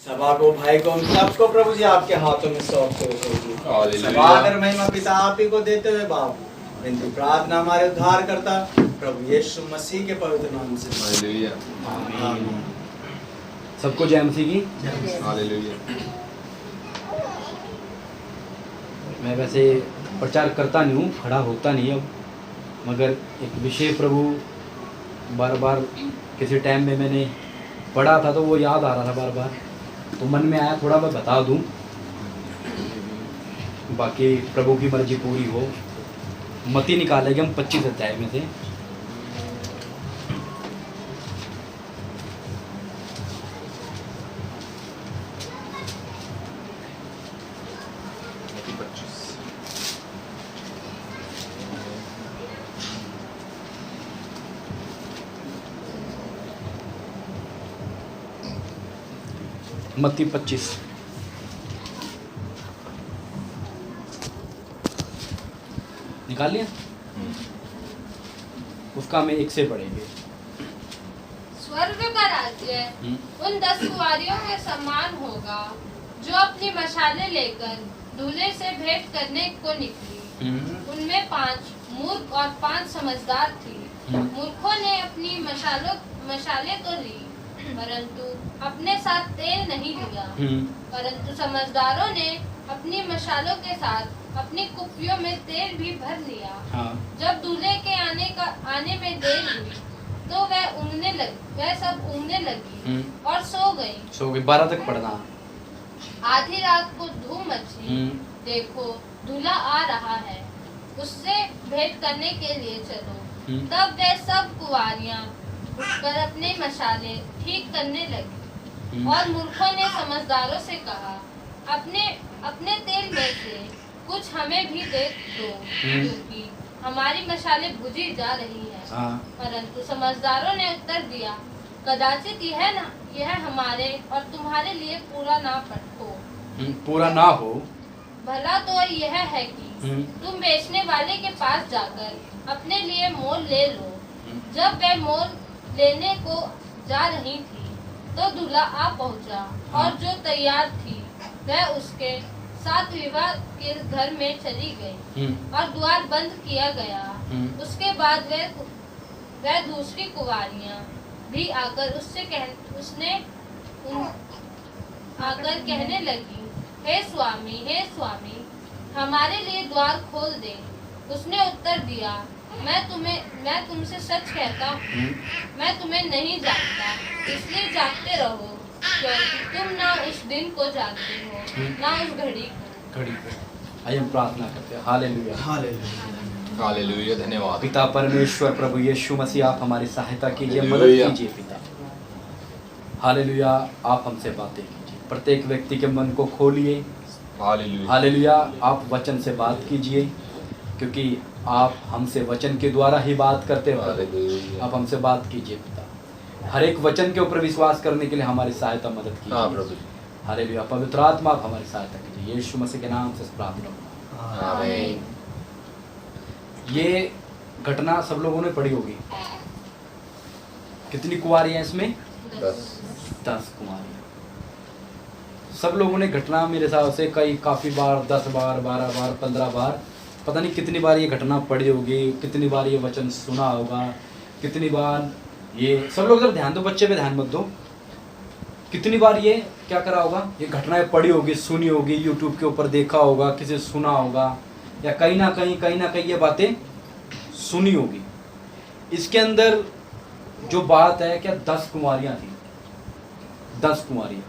सभा को, भाई को, उन सबको प्रभु जी आपके हाथों में सौंपते हुए प्रभु जी सभा कर महिमा पिता आप ही को देते हुए बाप विनती प्रार्थना हमारे उद्धार करता प्रभु यीशु मसीह के पवित्र नाम से। हालेलुया। आमीन। सबको जय मसीह की। हालेलुया। मैं वैसे प्रचार करता नहीं हूँ, खड़ा होता नहीं अब, मगर एक विषय प्रभु बार बार किसी टाइम में मैंने पढ़ा था तो वो याद आ रहा था बार बार, तो मन में आया थोड़ा मैं बता दूं, बाकी प्रभु की मर्जी पूरी हो। मती निकालेंगे हम 25 अध्याय में से। मत्ती 25 निकाल लिया, उसका हम एक से पढ़ेंगे। स्वर्ग का राज्य उन 10 कुंवारियों के समान होगा जो अपनी मशालें लेकर दूल्हे से भेंट करने को निकली। उनमें 5 मूर्ख और 5 समझदार थी। मूर्खों ने अपनी मशालें तो ली, परंतु अपने साथ तेल नहीं लिया। परंतु समझदारों ने अपनी मशालों के साथ अपनी कुप्पियों में तेल भी भर लिया। हाँ। जब दूल्हे के आने में देर हुई तो वह सब ऊँघने लगी और सो गई। 12 तक पढ़ना। आधी रात को धूम मची, देखो दूल्हा आ रहा है, उससे भेंट करने के लिए चलो। तब वे सब कुंवारियां उठकर अपने मशाले ठीक करने लगी। और मूर्खों ने समझदारों से कहा, अपने तेल में से कुछ हमें भी दे दो, क्योंकि हमारी मशाले बुझी जा रही है। परंतु समझदारों ने उत्तर दिया, कदाचित यह हमारे और तुम्हारे लिए पूरा ना हो। भला तो यह है कि तुम बेचने वाले के पास जाकर अपने लिए मोल ले लो। जब वह मोल लेने को जा रही थी तो दूल्हा आ पहुंचा, और जो तैयार थी वह उसके साथ विवाह के घर में चली गई और द्वार बंद किया गया। उसके बाद वह दूसरी कुंवारियां भी आकर कहने लगी, हे स्वामी, हमारे लिए द्वार खोल दे। उसने उत्तर दिया, मैं तुमसे सच कहता हूँ, मैं तुम्हें नहीं जानता। इसलिए जागते रहो, क्योंकि तुम ना उस दिन को जानते हो ना उस घड़ी को। आइए हम प्रार्थना करते हैं। हालेलुया। हालेलुया। धन्यवाद पिता परमेश्वर प्रभु यीशु मसीह, आप हमारी सहायता कीजिए, मदद हालेलुया। कीजिए पिता। हालेलुया। आप हमसे बातें कीजिए, प्रत्येक व्यक्ति के मन को खोलिए। हालेलुया। हालेलुया। आप वचन से बात कीजिए, क्योंकि आप हमसे वचन के द्वारा ही बात करते हो। हालेलुया। आप हमसे बात कीजिए पिता, हर एक वचन के ऊपर विश्वास करने के लिए हमारी सहायता मदद हाँ कीजिए। प्रभु। हालेलुया। पवित्र आत्मा आप हमारी सहायता कीजिए, यीशु मसीह के नाम से प्रार्थना। आमीन। ये घटना सब लोगों ने पढ़ी होगी। कितनी कुंवारियां इसमें? 10 कुंवारियां। सब लोगों ने घटना मेरे हिसाब से काफ़ी बार, 10 बार, 12 बार, 15 बार, पता नहीं कितनी बार ये घटना पढ़ी होगी, कितनी बार ये वचन सुना होगा, कितनी बार ये सब लोग जब ध्यान दो, बच्चे पे ध्यान मत दो, कितनी बार ये क्या करा होगा, ये घटनाएं पढ़ी होगी, सुनी होगी, यूट्यूब के ऊपर देखा होगा, किसी सुना होगा, या कहीं ना कहीं ये बातें सुनी होगी। इसके अंदर जो बात है, क्या 10 कुंवारियां थी, 10 कुंवारियां,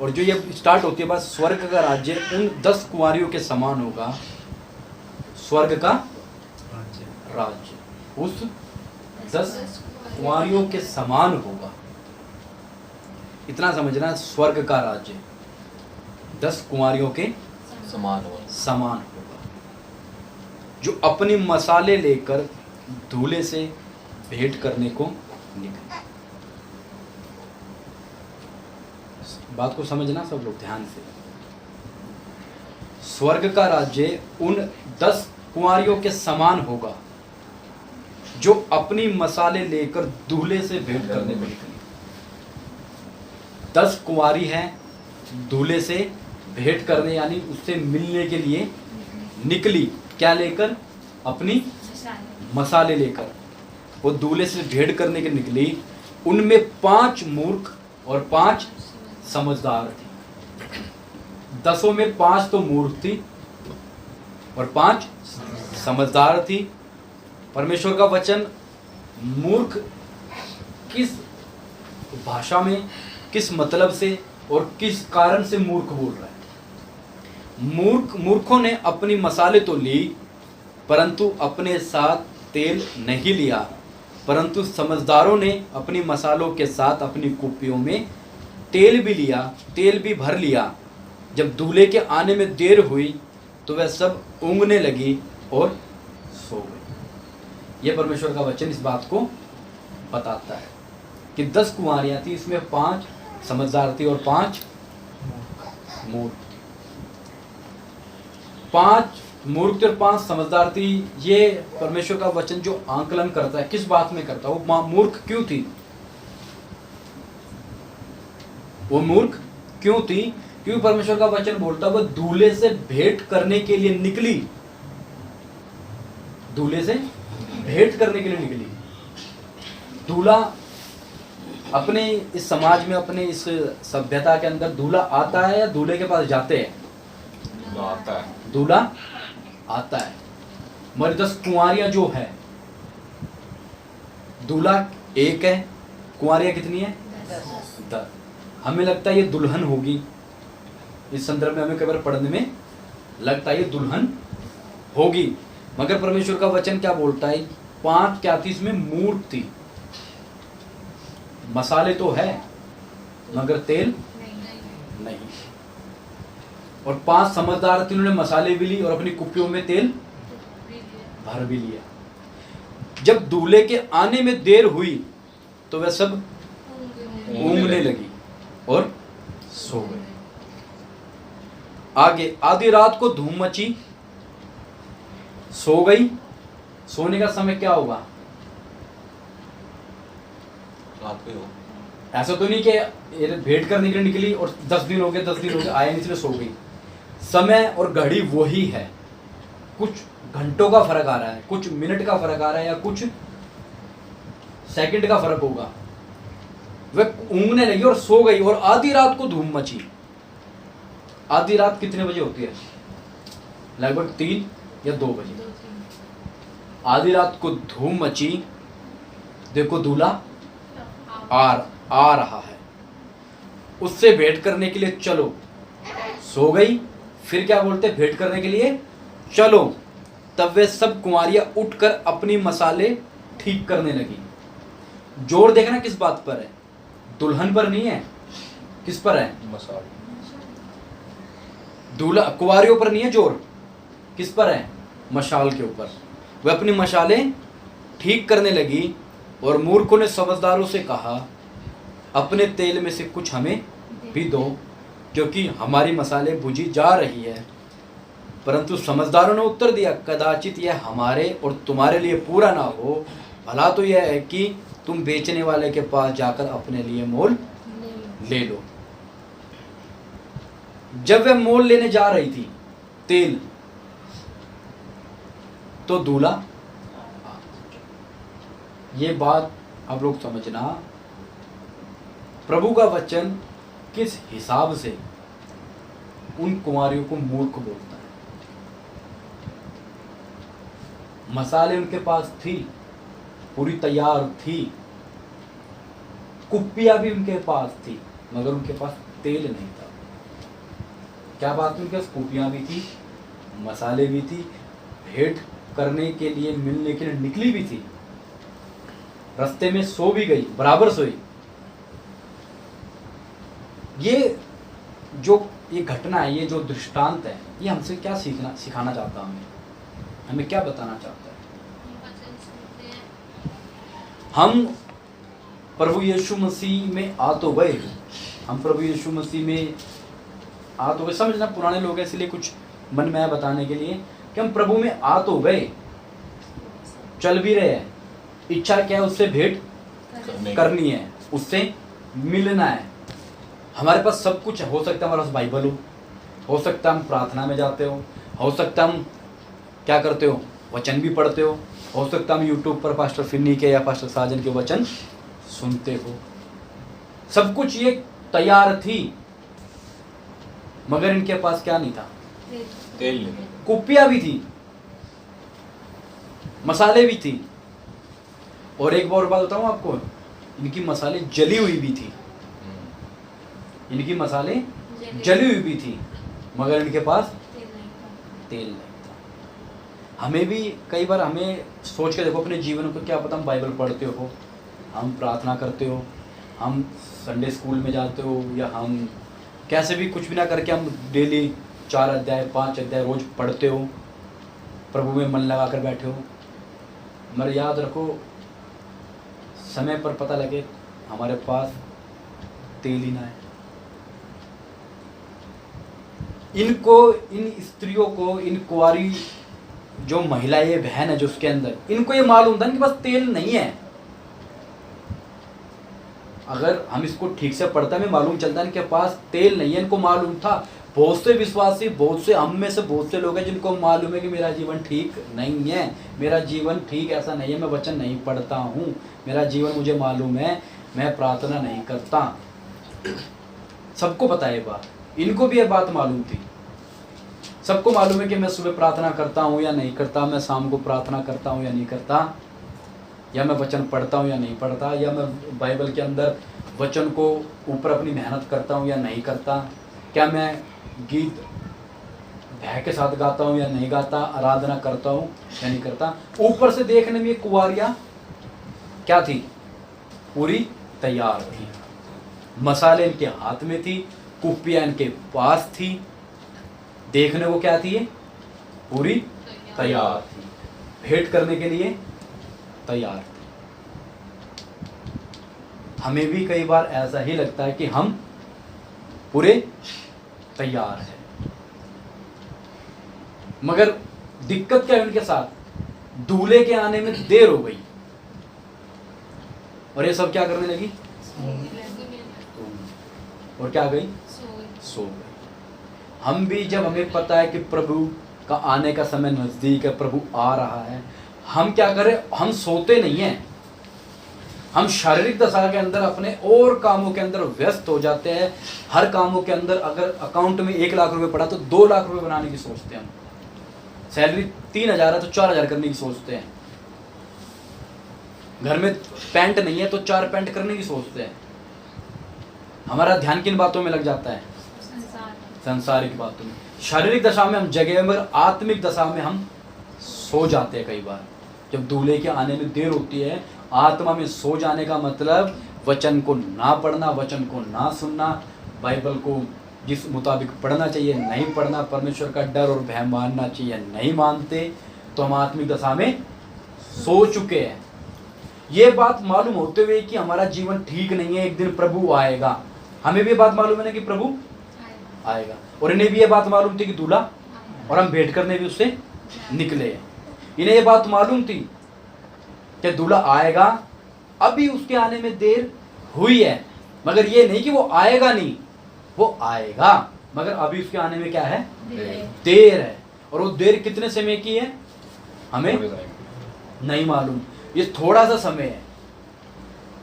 और जो ये स्टार्ट होती है बात, स्वर्ग का राज्य उन 10 कुंवारियों के समान होगा। स्वर्ग का राज्य उस 10 कुंवारियों के समान होगा। इतना समझना, स्वर्ग का राज्य 10 कुंवारियों के समान होगा, जो अपनी मसाले लेकर दूल्हे से भेंट करने को निकले। बात को समझना सब लोग ध्यान से। स्वर्ग का राज्य उन 10 कुंवारियों के समान होगा जो अपनी मसाले लेकर दूल्हे से भेंट करने को निकली। 10 कुंवारी हैं, दूल्हे से भेंट करने यानी उससे मिलने के लिए निकली। क्या लेकर? अपनी मसाले लेकर वो दूल्हे से भेंट करने के निकली। उनमें 5 मूर्ख और 5 समझदार थी। 10 में 5 तो मूर्ख थी और 5 समझदार थी। परमेश्वर का वचन मूर्ख किस भाषा में, किस मतलब से और किस कारण से मूर्ख बोल रहा है? मूर्खों ने अपनी मसाले तो ली परंतु अपने साथ तेल नहीं लिया, परंतु समझदारों ने अपनी मसालों के साथ अपनी कुप्पियों में तेल भी लिया, तेल भी भर लिया। जब दूल्हे के आने में देर हुई तो वह सब ऊँघने लगी और सो गई। यह परमेश्वर का वचन इस बात को बताता है कि 10 कुंवारियां थी, इसमें 5 समझदार थी और 5 मूर्ख थी। 5 मूर्ख थी और 5 समझदार थी। ये परमेश्वर का वचन जो आंकलन करता है, किस बात में करता है? वो मूर्ख क्यों थी? वो मूर्ख क्यों थी? क्योंकि परमेश्वर का वचन बोलता है वो दूल्हे से भेंट करने के लिए निकली। दूल्हे से भेंट करने के लिए निकली। दूल्हा अपने इस समाज में, अपने इस सभ्यता के अंदर दूल्हा आता है या दूल्हे के पास जाते हैं? आता है। दूल्हा आता है। हमारी 10 कुंवारियां जो है, दूल्हा एक है, कुंवारियां कितनी है? 10। हमें लगता है ये दुल्हन होगी। इस संदर्भ में हमें कई बार पढ़ने में लगता है ये दुल्हन होगी, मगर परमेश्वर का वचन क्या बोलता है? 5 क्या थी? इसमें मूर्ख थी। मसाले तो है मगर तेल नहीं। और 5 समझदार थे, उन्होंने मसाले भी ली और अपनी कुप्पियों में तेल भर भी लिया। जब दूल्हे के आने में देर हुई तो वह सब ऊँघने लगी और सो गए। आगे, आधी रात को धूम मची, सो गई। सोने का समय क्या होगा? रात को हो। ऐसा तो नहीं कि भेंट करने के लिए निकली और 10 दिन हो गए, 10 दिन हो गए, आया नहीं इसलिए सो गई। समय और घड़ी वही है। कुछ घंटों का फर्क आ रहा है, कुछ मिनट का फर्क आ रहा है या कुछ सेकंड का फर्क होगा। वह ऊँघने लगी और सो गई। और आधी रात को धूम मची। आधी रात कितने बजे होती है? लगभग 3 या 2 बजे। आधी रात को धूम मची। देखो दूल्हा आ रहा है, उससे भेंट करने के लिए चलो। सो गई। फिर क्या बोलते? भेंट करने के लिए चलो। तब वे सब कुंवारियां उठकर अपनी मसाले ठीक करने लगी। जोर देखना किस बात पर है? दुल्हन पर नहीं है। किस पर है? मसाले। दूल्हा कुंवारियों पर नहीं है जोर। किस पर है? मशाल के ऊपर। वे अपनी मशाले ठीक करने लगी। और मूर्खों ने समझदारों से कहा, अपने तेल में से कुछ हमें भी दो, क्योंकि हमारी मसाले बुझी जा रही है। परंतु समझदारों ने उत्तर दिया, कदाचित यह हमारे और तुम्हारे लिए पूरा ना हो। भला तो यह है कि तुम बेचने वाले के पास जाकर अपने लिए मोल ले लो। जब वह मोल लेने जा रही थी तेल, तो दूल्हा, ये बात आप लोग समझना, प्रभु का वचन किस हिसाब से उन कुंवारियों को मूर्ख बोलता है। मसाले उनके पास थी, पूरी तैयार थी, कुप्पियां भी उनके पास थी, मगर उनके पास तेल नहीं था। क्या बात? उनके पास कुप्पियां भी थी, मसाले भी थी, भेंट करने के लिए, मिलने के लिए निकली भी थी, रास्ते में सो भी गई, बराबर सोई। ये जो ये घटना है, ये जो दृष्टांत है, ये हमसे क्या सिखाना चाहता है? हमें क्या बताना चाहता है? हम प्रभु यीशु मसीह में आ तो गए, हम प्रभु यीशु मसीह में आ तो गए। समझना, पुराने लोग हैं इसलिए कुछ मन में है बताने के लिए कि हम प्रभु में आ तो गए, चल भी रहे हैं। इच्छा क्या है? उससे भेंट करनी है, उससे मिलना है। हमारे पास सब कुछ है, हो सकता है हमारे पास बाइबल हो सकता है हम प्रार्थना में जाते हो सकता है हम क्या करते हो, वचन भी पढ़ते हो सकता है हम यूट्यूब पर पास्टर फिन्नी के या पास्टर साजन के वचन सुनते हो। सब कुछ ये तैयार थी, मगर इनके पास क्या नहीं था, तेल नहीं। कुप्पियां भी थी, मसाले भी थी, और एक और बात बताऊं आपको, इनकी मसाले जली हुई भी थी, इनकी मसाले जली हुई भी थी, मगर इनके पास तेल नहीं था। हमें भी कई बार हमें सोच के देखो अपने जीवन को, क्या पता हम बाइबल पढ़ते हो, हम प्रार्थना करते हो, हम संडे स्कूल में जाते हो, या हम कैसे भी कुछ भी ना करके हम डेली 4 अध्याय 5 अध्याय रोज पढ़ते हो, प्रभु में मन लगा कर बैठे हो, मगर याद रखो समय पर पता लगे हमारे पास तेल ही ना है। इनको, इन स्त्रियों को, इन कुंवारी जो महिला ये बहन है जो उसके अंदर, इनको ये मालूम था इनके पास तेल नहीं है। अगर हम इसको ठीक से पढ़ते हमें मालूम चलता है इनके पास तेल नहीं है, इनको मालूम था। बहुत से विश्वासी, बहुत से हम में से बहुत से लोग हैं जिनको मालूम है कि मेरा जीवन ठीक नहीं है, मेरा जीवन ठीक ऐसा नहीं है, मैं वचन नहीं पढ़ता हूँ, मेरा जीवन मुझे मालूम है, मैं प्रार्थना नहीं करता। सबको पता है ये बात, इनको भी ये बात मालूम थी। सबको मालूम है कि मैं सुबह प्रार्थना करता हूँ या नहीं करता, मैं शाम को प्रार्थना करता हूँ या नहीं करता, या मैं वचन पढ़ता हूँ या नहीं पढ़ता, या मैं बाइबल के अंदर वचन को ऊपर अपनी मेहनत करता हूँ या नहीं करता, क्या मैं गीत भय के साथ गाता हूँ या नहीं गाता, आराधना करता हूँ या नहीं करता। ऊपर से देखने में ये कुंवारियाँ क्या थी, पूरी तैयार थी, मसाले इनके हाथ में थी, कुप्पियाँ इनके पास थी, देखने को क्या थी, ये पूरी तैयार थी, भेंट करने के लिए तैयार थे। हमें भी कई बार ऐसा ही लगता है कि हम पूरे तैयार हैं, मगर दिक्कत क्या है उनके साथ, दूल्हे के आने में देर हो गई और ये सब क्या करने लगी, और क्या गई, सो गई। हम भी जब हमें पता है कि प्रभु का आने का समय नजदीक है, प्रभु आ रहा है, हम क्या करें, हम सोते नहीं हैं, हम शारीरिक दशा के अंदर अपने और कामों के अंदर व्यस्त हो जाते हैं। हर कामों के अंदर अगर अकाउंट में 1 लाख रुपए पड़ा तो 2 लाख रुपए बनाने की सोचते हैं हम, सैलरी 3,000 है तो 4,000 करने की सोचते हैं, घर में पैंट नहीं है तो 4 पैंट करने की सोचते हैं। हमारा ध्यान किन बातों में लग जाता है, संसारिक बातों में। शारीरिक दशा में हम जगे, मगर आत्मिक दशा में हम सो जाते हैं। कई बार जब दूल्हे के आने में देर होती है, आत्मा में सो जाने का मतलब वचन को ना पढ़ना, वचन को ना सुनना, बाइबल को जिस मुताबिक पढ़ना चाहिए नहीं पढ़ना, परमेश्वर का डर और भय मानना चाहिए नहीं मानते, तो हम आत्मिक दशा में सो चुके हैं। ये बात मालूम होते हुए कि हमारा जीवन ठीक नहीं है, एक दिन प्रभु आएगा, हमें भी बात मालूम है ना कि प्रभु आएगा, और इन्हें भी ये बात मालूम थी कि दूल्हा, और हम भेंट करने भी उससे निकले हैं। इन्हें ये बात मालूम थी कि दूल्हा आएगा, अभी उसके आने में देर हुई है, मगर ये नहीं कि वो आएगा नहीं, वो आएगा, मगर अभी उसके आने में क्या है, देर है। और वो देर कितने समय की है हमें नहीं मालूम, ये थोड़ा सा समय है,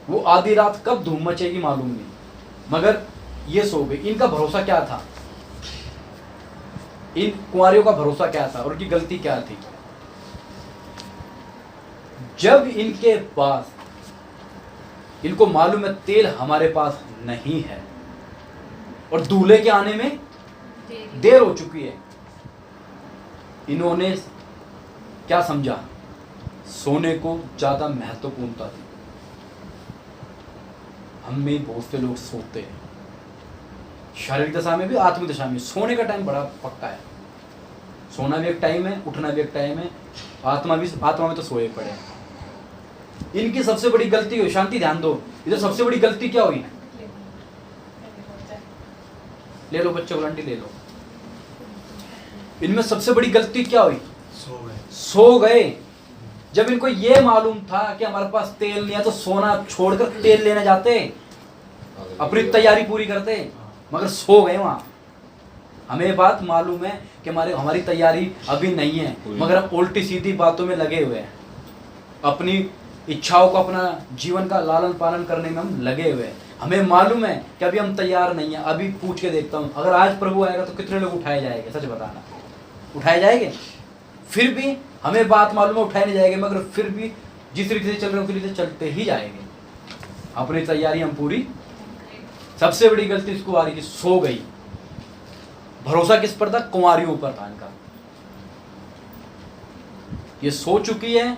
वो आधी रात कब धूम मचेगी मालूम नहीं, मगर ये सो गई। इनका भरोसा क्या था, इन कुंवारियों का भरोसा क्या था, और उनकी गलती क्या थी। जब इनके पास, इनको मालूम है तेल हमारे पास नहीं है और दूल्हे के आने में देर हो चुकी है, इन्होंने क्या समझा, सोने को ज्यादा महत्वपूर्णता थी। हम में बहुत से लोग सोते हैं, शारीरिक दशा में भी आत्मिक दशा में। सोने का टाइम बड़ा पक्का है, सोना भी एक टाइम है, उठना भी एक टाइम है, आत्मा में तो सोए पड़े। इनकी सबसे बड़ी गलती हुई, शांति ध्यान दो, इधर सबसे बड़ी गलती क्या हुई, ले लो बच्चों को, आंटी ले लो। इनमें सबसे बड़ी गलती क्या हुई, सो गए। जब इनको ये मालूम था कि हमारे पास तेल नहीं है तो सोना छोड़कर तेल लेने जाते, अपनी तैयारी पूरी करते। मगर सो गए वहाँ। हमें ये बात मालूम है कि हमारी तैयारी अभी नहीं है, मगर हम उल्टी सीधी बातों में लगे हुए हैं, अपनी इच्छाओं को, अपना जीवन का लालन पालन करने में हम लगे हुए हैं। हमें मालूम है कि अभी हम तैयार नहीं है। अभी पूछ के देखता हूँ, अगर आज प्रभु आएगा तो कितने लोग उठाए जाएंगे? सच बताना, उठाए जाएंगे? फिर भी हमें बात मालूम है उठाए नहीं जाएंगे, मगर फिर भी जिस तरीके से चल रहे हैं उस तरीके से चलते ही जाएंगे। अपनी तैयारी हम पूरी। सबसे बड़ी गलती इस कुंवारी की, सो गई। भरोसा किस पर था? कुंवारियों पर था इनका। ये सो चुकी है,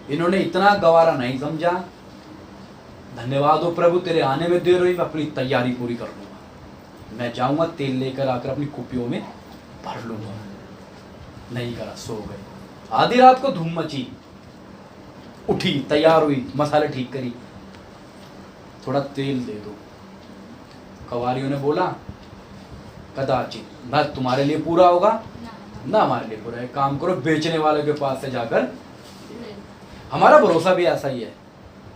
इन्होंने इतना गवारा नहीं समझा। धन्यवाद हो प्रभु, तेरे आने में देर हुई, मैं अपनी तैयारी पूरी कर लूंगा, मैं जाऊंगा तेल लेकर आकर अपनी कुपियों में भर लूंगा। नहीं करा, सो गए। आधी रात को धूम मची, उठी, तैयार हुई, मसाले ठीक करी, थोड़ा तेल दे दो। कवारियों ने बोला कदाचित, ना तुम्हारे लिए पूरा होगा ना हमारे लिए पूरा है। काम करो, बेचने वाले के पास से जाकर। हमारा भरोसा भी ऐसा ही है।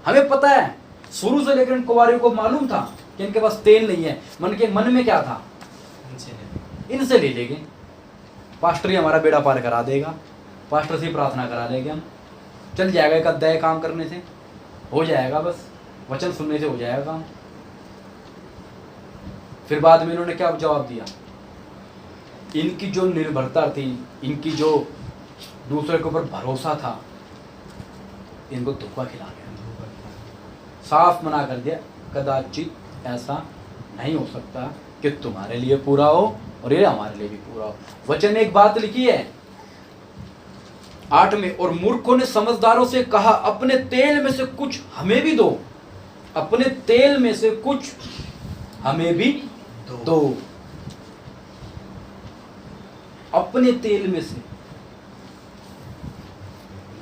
हमें पता है, शुरू से लेकर इन कुंवारियों को मालूम था कि इनके पास तेल नहीं है। मन में क्या था? इनसे ले लेंगे, पास्टर ही हमारा बेड़ा पार करा देगा, पास्टर से प्रार्थना करा लेंगे हम, चल जाएगा। एक अध्याय काम करने से हो जाएगा, बस वचन सुनने से हो जाएगा काम। फिर बाद में इन्होंने क्या जवाब दिया? इनकी जो निर्भरता थी, इनकी जो दूसरे के ऊपर भरोसा था, इनको धोखा खिला गया। साफ मना कर दिया, कदाचित ऐसा नहीं हो सकता कि तुम्हारे लिए पूरा हो और ये हमारे लिए भी पूरा हो। वचन में एक बात लिखी है 8 में, और मूर्खों ने समझदारों से कहा, अपने तेल में से कुछ हमें भी दो, अपने तेल में से कुछ हमें भी दो। अपने तेल में से।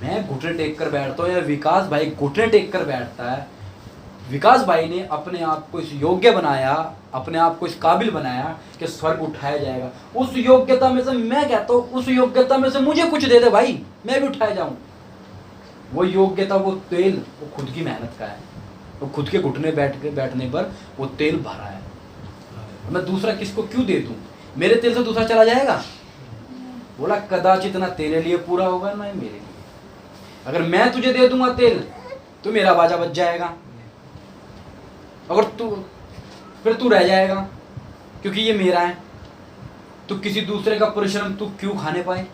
मैं घुटने टेक कर बैठता हूं या विकास भाई घुटने टेक कर बैठता है। विकास भाई ने अपने आप को इस योग्य बनाया, अपने आप को इस काबिल बनाया कि स्वर्ग उठाया जाएगा। उस योग्यता में से मैं कहता हूं, उस योग्यता में से मुझे कुछ दे दे भाई, मैं भी उठाया जाऊं। वो योग्यता, वो तेल, वो खुद की मेहनत का है। वो खुद के घुटने बैठने पर वो तेल भरा है। मैं दूसरा किसको क्यों दे दूं? मेरे तेल से दूसरा चला जाएगा? बोला कदाचित ना तेरे लिए पूरा होगा ना मेरे लिए। अगर मैं तुझे दे दूंगा तेल तो मेरा बाजा बच जाएगा, अगर फिर तू रह जाएगा, क्योंकि ये मेरा है। तू किसी दूसरे का परिश्रम तू क्यों खाने पाए?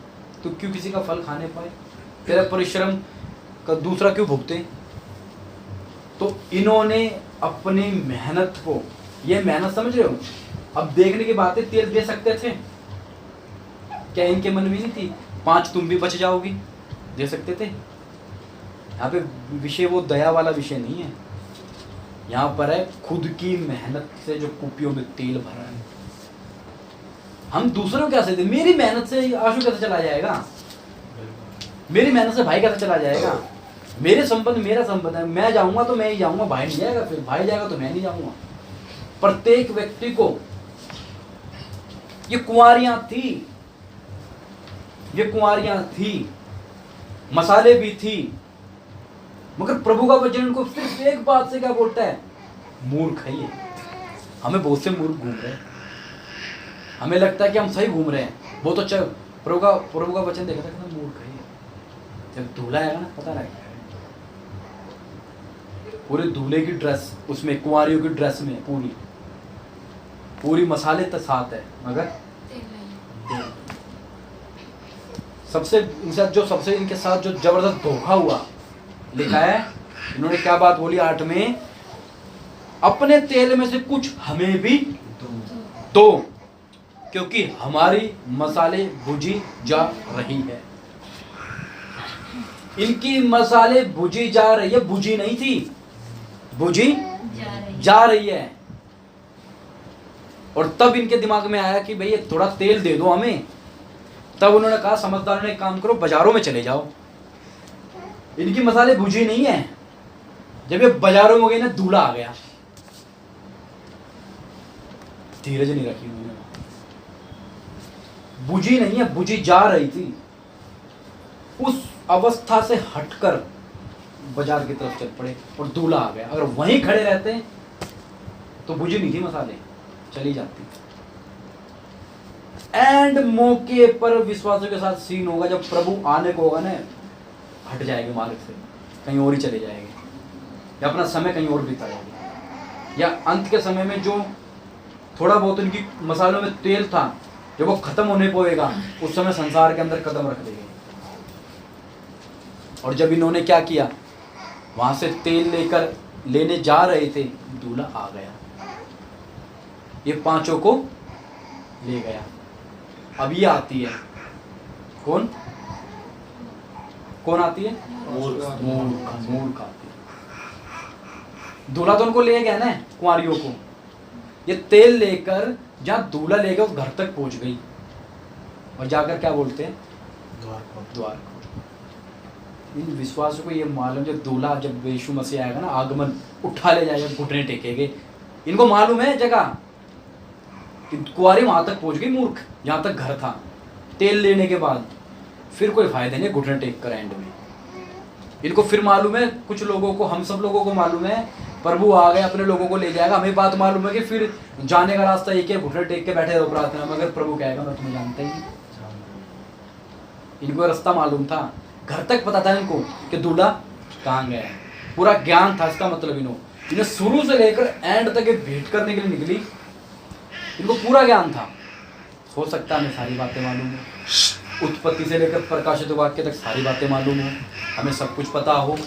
तू क्यों किसी का फल खाने पाए? तेरा परिश्रम का दूसरा क्यों भुगते? तो इन्होंने अपनी मेहनत को, ये मेहनत समझ रहे हो, अब देखने की बात है, तेल दे सकते थे क्या? इनके मन में नहीं थी 5 तुम भी बच जाओगी? दे सकते थे। यहाँ पे विषय वो दया वाला विषय नहीं है, यहाँ पर है खुद की मेहनत से जो कुपियों में तेल भरा है। हम दूसरों को कैसे दे? मेरी मेहनत से आशु कैसे चला जाएगा? मेरी मेहनत से भाई कैसे चला जाएगा? मेरे संबंध, मेरा संबंध है, मैं जाऊंगा तो मैं ही जाऊंगा, भाई नहीं जाएगा, फिर भाई जाएगा तो मैं नहीं जाऊंगा। प्रत्येक व्यक्ति को, ये कुंवारियां थी, ये कुंवारियां थी, मसाले भी थी, मगर प्रभु का वचन उनको सिर्फ एक बात से क्या बोलता है? मूर्ख है ये। हमें बहुत से मूर्ख घूम रहे हैं, हमें लगता है कि हम सही घूम रहे हैं, बहुत अच्छा। प्रभु का वचन देखा था कि मूर्ख है ये। जब दूल्हा आएगा ना, पता लगेगा। पूरे दूल्हे की ड्रेस, उसमें कुंवारियों की ड्रेस में पूरी मसाले तक साथ है, मगर सबसे इनके साथ जो जबरदस्त धोखा हुआ, लिखा है इन्होंने क्या बात बोली 8 में, अपने तेल में से कुछ हमें भी दो, क्योंकि हमारी मसाले बुझी जा रही है। इनकी मसाले बुझी जा रही है, बुझी नहीं थी, बुझी जा रही है। और तब इनके दिमाग में आया कि भैया थोड़ा तेल दे दो हमें। तब उन्होंने कहा, समझदार ने काम करो, बाजारों में चले जाओ। इनकी मसाले बुझी नहीं है। जब ये बाजारों में गए ना, दूल्हा आ गया। धीरज नहीं रखी उन्होंने, बुझी नहीं है, बुझी जा रही थी। उस अवस्था से हटकर बाजार की तरफ चल पड़े और दूल्हा आ गया। अगर वहीं खड़े रहते तो बुझी नहीं थी मसाले, चली जाती। एंड मौके पर विश्वासियों के साथ सीन होगा, जब प्रभु आने को होगा ना, हट जाएंगे मार्ग से, कहीं और ही चले जाएंगे, या अपना समय कहीं और बिता जाएंगे, या अंत के समय में जो थोड़ा बहुत उनकी मसालों में तेल था, जब वो खत्म होने को होगा, उस समय संसार के अंदर कदम रख देंगे। और जब इन्होंने क्या किया, वहां से तेल लेकर लेने जा रहे थे, दूल्हा आ गया, ये पांचों को ले गया। अब ये आती है, कौन कौन आती है? मूर्ख आती है। दूल्हा तो उनको ले गया ना, कुंवारियों को। ये तेल लेकर जहां दूल्हा लेकर उस घर तक पहुंच गई, और जाकर क्या बोलते हैं? द्वार। इन विश्वासों को ये मालूम, जब दूल्हा, जब यीशु मसीह आएगा ना, आगमन, उठा ले जाएगा, घुटने टेकेंगे। इनको मालूम है जगह, कुंवारी वहां तक पहुंच गई, मूर्ख, जहां तक घर था। तेल लेने के बाद फिर कोई फायदा नहीं घुटने टेक कर एंड में। इनको फिर मालूम है, कुछ लोगों को, हम सब लोगों को मालूम है, प्रभु आ गए, अपने लोगों को ले जाएगा। हमें बात मालूम है कि फिर जाने का रास्ता एक है, घुटने टेक के बैठे रहो प्रार्थना में। अगर प्रभु कहेगा मैं तुम्हें जानता ही नहीं। इनको रास्ता मालूम था, घर तक पता था इनको कि दूल्हा कहाँ गया है, पूरा ज्ञान था। इसका मतलब इन्हें शुरू से लेकर एंड तक भेंट करने के लिए निकली, इनको पूरा ज्ञान था। हो सकता है हमें सारी बातें मालूम हो, उत्पत्ति से लेकर प्रकाशित वाक्य तक सारी बातें मालूम हो, हमें सब कुछ पता हो,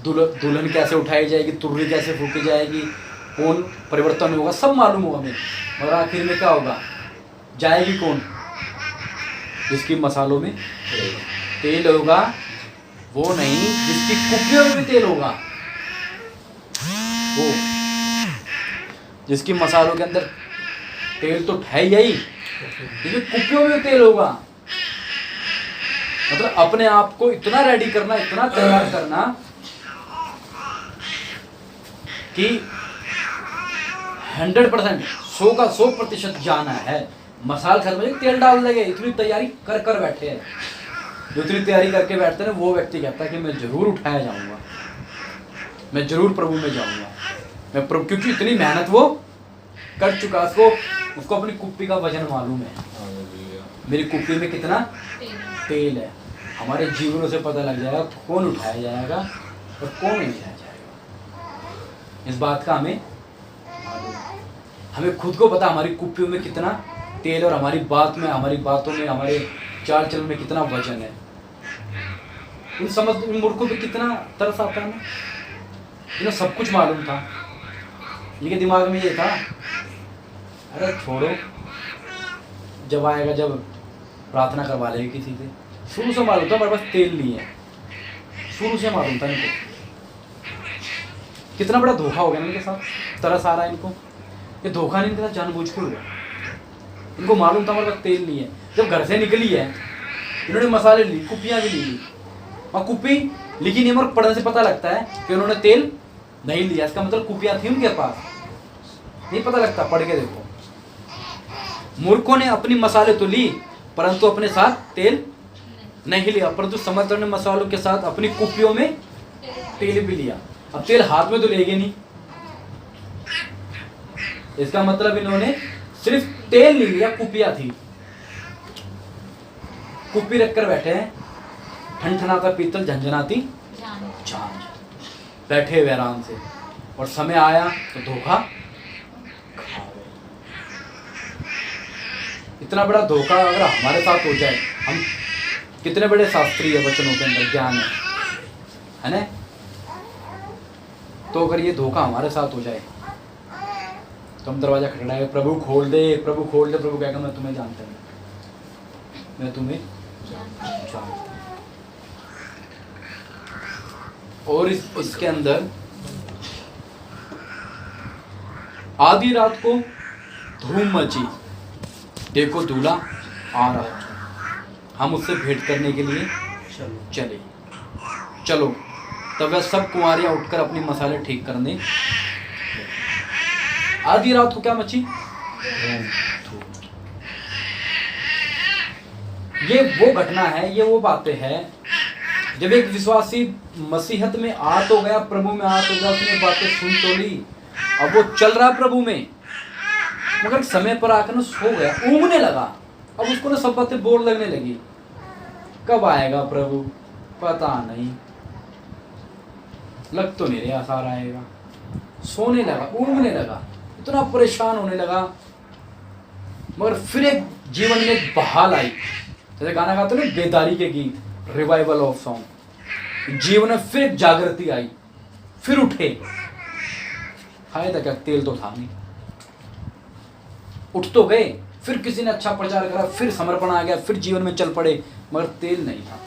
दुल्हन कैसे उठाई जाएगी, तुर्री कैसे फूकी जाएगी, कौन परिवर्तन होगा, सब मालूम हो हमें। और आखिर में क्या होगा, जाएगी कौन? जिसकी मसालों में तेल होगा, वो नहीं जिसकी कुप्पियों में भी तेल होगा। वो जिसकी मसालों के अंदर तेल तो है यही, लेकिन कुप्पियों में तेल होगा। मतलब अपने आप को इतना रेडी करना, इतना तैयार करना कि 100%, 100 का 100% जाना है। मसाल खत्म हो, तेल डाल देंगे, इतनी तैयारी कर कर बैठे हैं। जो इतनी तैयारी करके बैठते हैं, वो व्यक्ति कहता है कि मैं जरूर उठाया जाऊंगा, मैं जरूर प्रभु में जाऊंगा, मैं प्रभु, क्योंकि इतनी मेहनत वो कर चुका, उसको अपनी कुप्पी का वजन मालूम है, मेरी कुप्पी में कितना तेल है। हमारे जीवनों से पता लग जाएगा कौन उठाया जाएगा और कौन नहीं उठाया जाएगा। इस बात का हमें खुद को पता, हमारी कुप्पियों में कितना तेल, और हमारी बात में, हमारी बातों में, हमारे चाल चलन में कितना वजन है। इन मूर्खों पे कितना तरस आता है ना, इन्हें सब कुछ मालूम था, इनके दिमाग में ये था, अरे छोड़ो, जब आएगा, जब प्रार्थना करवा लेगी किसी से। शुरू से मालूम था हमारे पास तेल नहीं है, शुरू से मालूम था इनको। कितना बड़ा धोखा हो गया इनके साथ, तरस आ रहा है इनको। ये धोखा नहीं, इनके साथ जानबूझ के हुआ। इनको मालूम था हमारे पास तेल नहीं है। जब घर से निकली है, इन्होंने मसाले ली, कुप्पियाँ भी ली, और कुप्पी लिखी नहीं, मगर पढ़ने से पता लगता है कि उन्होंने तेल नहीं लिया। इसका मतलब कुप्पियाँ थी उनके पास, नहीं पता लगता, पढ़ के देखो। मूर्खों ने अपनी मसाले तो ली, परंतु अपने साथ तेल नहीं लिया, परंतु समर्थन ने मसालों के साथ अपनी कुप्पियों में तेल भी लिया। अब तेल हाथ में तो लेंगे नहीं, इसका मतलब इन्होंने सिर्फ तेल नहीं लिया, कुप्पियां थी। कुप्पी रखकर बैठे हैं, ठनठनाता पीतल, झंझनाती झांझ, बैठे हुए आराम से, और समय आया तो धोखा खा गए। इतना बड़ा धोखा अगर हमारे साथ हो जाए, हम कितने बड़े शास्त्री है, वचनों के अंदर ज्ञान है ना, तो अगर ये धोखा हमारे साथ हो जाए, तो हम दरवाजा खटखटाएंगे, प्रभु खोल दे, प्रभु खोल दे। प्रभु कहेगा मैं तुम्हें जानता हूँ, मैं तुम्हें जानता हूँ। और इसके अंदर आधी रात को धूम मची, देखो दूल्हा आ रहा है, हम उससे भेंट करने के लिए चलो। तब वह सब कुंवारियां उठकर अपनी मसाले ठीक करने। आधी रात को क्या मची? ये वो घटना है, ये वो बातें हैं जब एक विश्वासी मसीहत में आ तो गया, प्रभु में आ तो गया, उसने बातें सुन तो ली, अब वो चल रहा प्रभु में, मगर समय पर आकर ना सो गया, ऊँघने लगा। अब उसको ना सब बातें बोर लगने लगी, कब आएगा प्रभु पता नहीं, लग तो नहीं रहा आसार आएगा। सोने लगा, ऊँघने लगा, इतना परेशान होने लगा। मगर फिर एक जीवन में एक बहाल आई, जैसे गाना गाते ना बेदारी के गीत, रिवाइवल ऑफ सॉन्ग। जीवन में फिर एक जागृति आई, फिर उठे। खाया था क्या? तेल तो था नहीं। उठ तो गए, फिर किसी ने अच्छा प्रचार करा, फिर समर्पण आ गया, फिर जीवन में चल पड़े, मगर तेल नहीं था।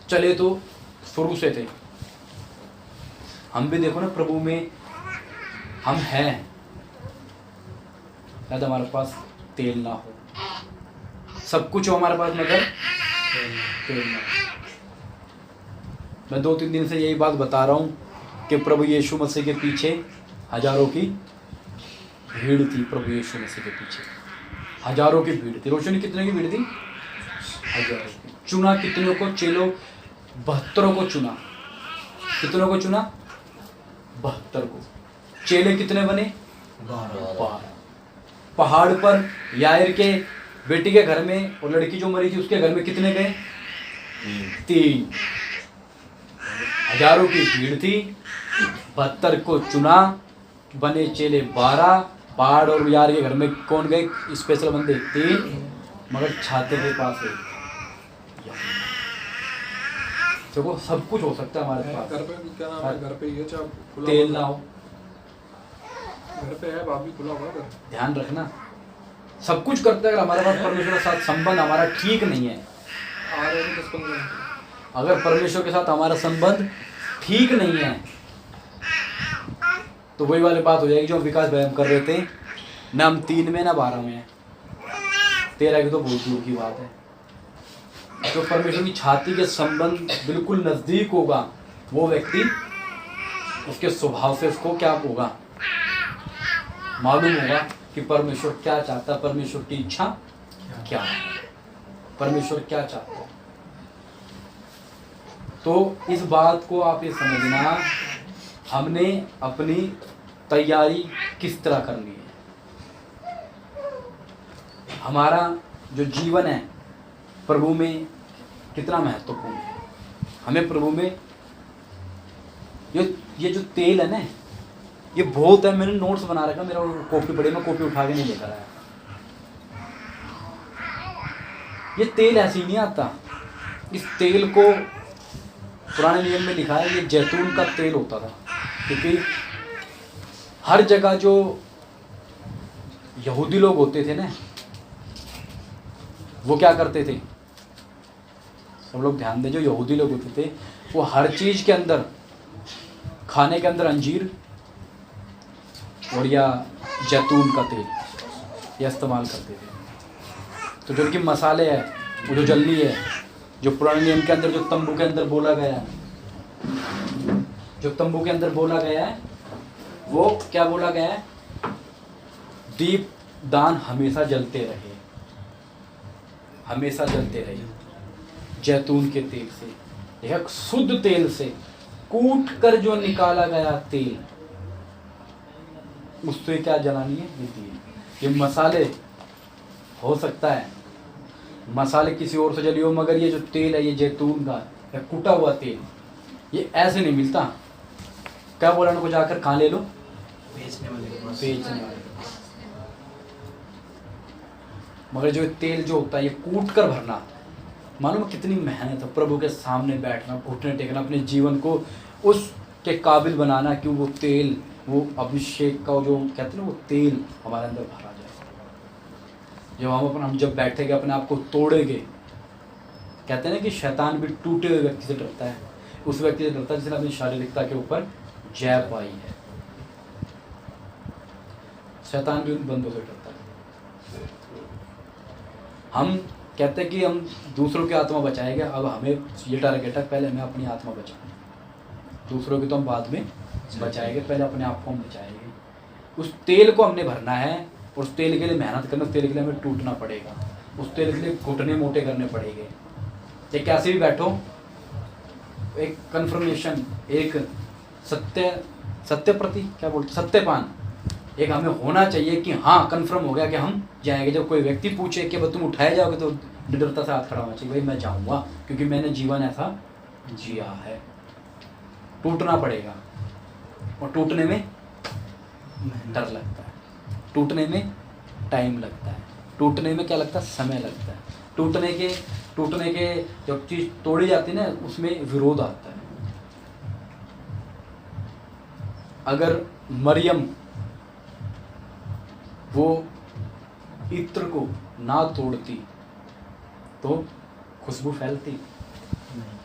चले तो शुरू से थे। हम भी देखो ना प्रभु में हम हैं, शायद हमारे पास तेल ना हो, सब कुछ हो हमारे पास मगर तेल ना हो। मैं 2-3 दिन से यही बात बता रहा हूँ कि प्रभु यीशु मसीह के पीछे हजारों की भीड़ थी। प्रभु यीशु मसीह के पीछे हजारों की भीड़ थी। रोशनी कितने की भीड़ थी? हजारों की। चुना कितनों को? चेलों 72 को चुना। कितनों को चुना? 72 को। चेले कितने बने? 12। पहाड़ पर यायर के बेटी के घर में और लड़की जो मरी थी उसके घर में कितने गए? 3। हजारों की भीड़ थी, 72 को चुना, बने चेले 12। पहाड़ और यार के घर में कौन गए? स्पेशल बंदे 3, मगर छाते के पास है। देखो सब कुछ हो सकता है हमारे पास। घर पे क्या नाम है? घर पे ये चाप तेल ना हो, घर पे है, बाप भी खुला हुआ घर। ध्यान रखना। सब कुछ करते हैं, अगर हमारे पास परमेश्वर के साथ संबंध हमारा ठीक नहीं है, आ रहे हैं 10-15 मिनट। अगर परमेश्वर के साथ हमारा संबंध ठीक नहीं है तो वही वाली बात हो जाएगी जो विकास भाई हम कर रहे थे, ना हम 3 में ना 12 में है, 13 की तो बहुत दूर की बात है। जो परमेश्वर की छाती के संबंध बिल्कुल नजदीक होगा वो व्यक्ति, उसके स्वभाव से उसको क्या होगा, मालूम होगा कि परमेश्वर क्या चाहता है, परमेश्वर की इच्छा क्या है, परमेश्वर क्या चाहता है। तो इस बात को आप ये समझना, हमने अपनी तैयारी किस तरह करनी है। हमारा जो जीवन है प्रभु में कितना महत्वपूर्ण है। हमें प्रभु में ये जो तेल है ना, ये बहुत है। मैंने नोट्स बना रखा, मेरा कॉपी पड़ी, मैं कॉपी उठा के नहीं लेकर आया। ये तेल ऐसे ही नहीं आता। इस तेल को पुराने नियम में लिखा है ये जैतून का तेल होता था, क्योंकि हर जगह जो यहूदी लोग होते थे ना, वो क्या करते थे, सब लोग ध्यान दें, जो यहूदी लोग होते थे वो हर चीज के अंदर, खाने के अंदर अंजीर और या जैतून का तेल ये इस्तेमाल करते थे। तो जो उनकी मसाले है, वो जो जल्दी है, जो पुराने नियम के अंदर जो तंबू के अंदर बोला गया है, जो तंबू के अंदर बोला गया है, वो क्या बोला गया है, दीप दान हमेशा जलते रहे, हमेशा जलते रहे जैतून के तेल से, एक शुद्ध तेल से, कूट कर जो निकाला गया तेल, उससे क्या जलानी है, ये तेल। ये मसाले हो सकता है मसाले किसी और से जली हो, मगर ये जो तेल है ये जैतून का या कूटा हुआ तेल, ये ऐसे नहीं मिलता। क्या बोला उनको, जाकर कहाँ ले लो, बेचने वाले के पास। मगर जो तेल जो होता है ये कूट कर भरना, मालूम कितनी मेहनत है। प्रभु के सामने बैठना, घुटने टेकना, अपने जीवन को उसके काबिल बनाना कि वो तेल, वो अभिषेक का जो कहते हैं ना, वो तेल हमारे अंदर भरा जाए। जब हम जब बैठेंगे, अपने आप को तोड़ेंगे, कहते हैं ना कि शैतान भी टूटे हुए व्यक्ति से डरता है, उस व्यक्ति से डरता है जिसने अपनी शारीरिकता के ऊपर जय पाई है। शैतान भी उन बंदों से डरता है। हम कहते हैं कि हम दूसरों की आत्मा बचाएंगे, अब हमें ये टारगेट है, पहले हमें अपनी आत्मा बचाएं, दूसरों की तो हम बाद में बचाएंगे, पहले अपने आप को हम बचाएंगे। उस तेल को हमने भरना है, उस तेल के लिए मेहनत करना, उस तेल के लिए हमें टूटना पड़ेगा, उस तेल के लिए घुटने मोटे करने पड़ेंगे। ये कैसे भी बैठो, एक कन्फर्मेशन, एक सत्य सत्य प्रति क्या बोलते, सत्यपान एक हमें होना चाहिए कि हाँ कंफर्म हो गया कि हम जाएंगे। जब कोई व्यक्ति पूछे कि तुम उठाए जाओगे तो निडरता से हाथ खड़ा होना चाहिए, भाई मैं जाऊँगा क्योंकि मैंने जीवन ऐसा जिया है। टूटना पड़ेगा और टूटने में डर लगता है, टूटने में टाइम लगता है, टूटने में क्या लगता है, समय लगता है। टूटने के जब चीज़ तोड़ी जाती है ना उसमें विरोध आता है। अगर मरियम वो इत्र को ना तोड़ती तो खुशबू फैलती नहीं।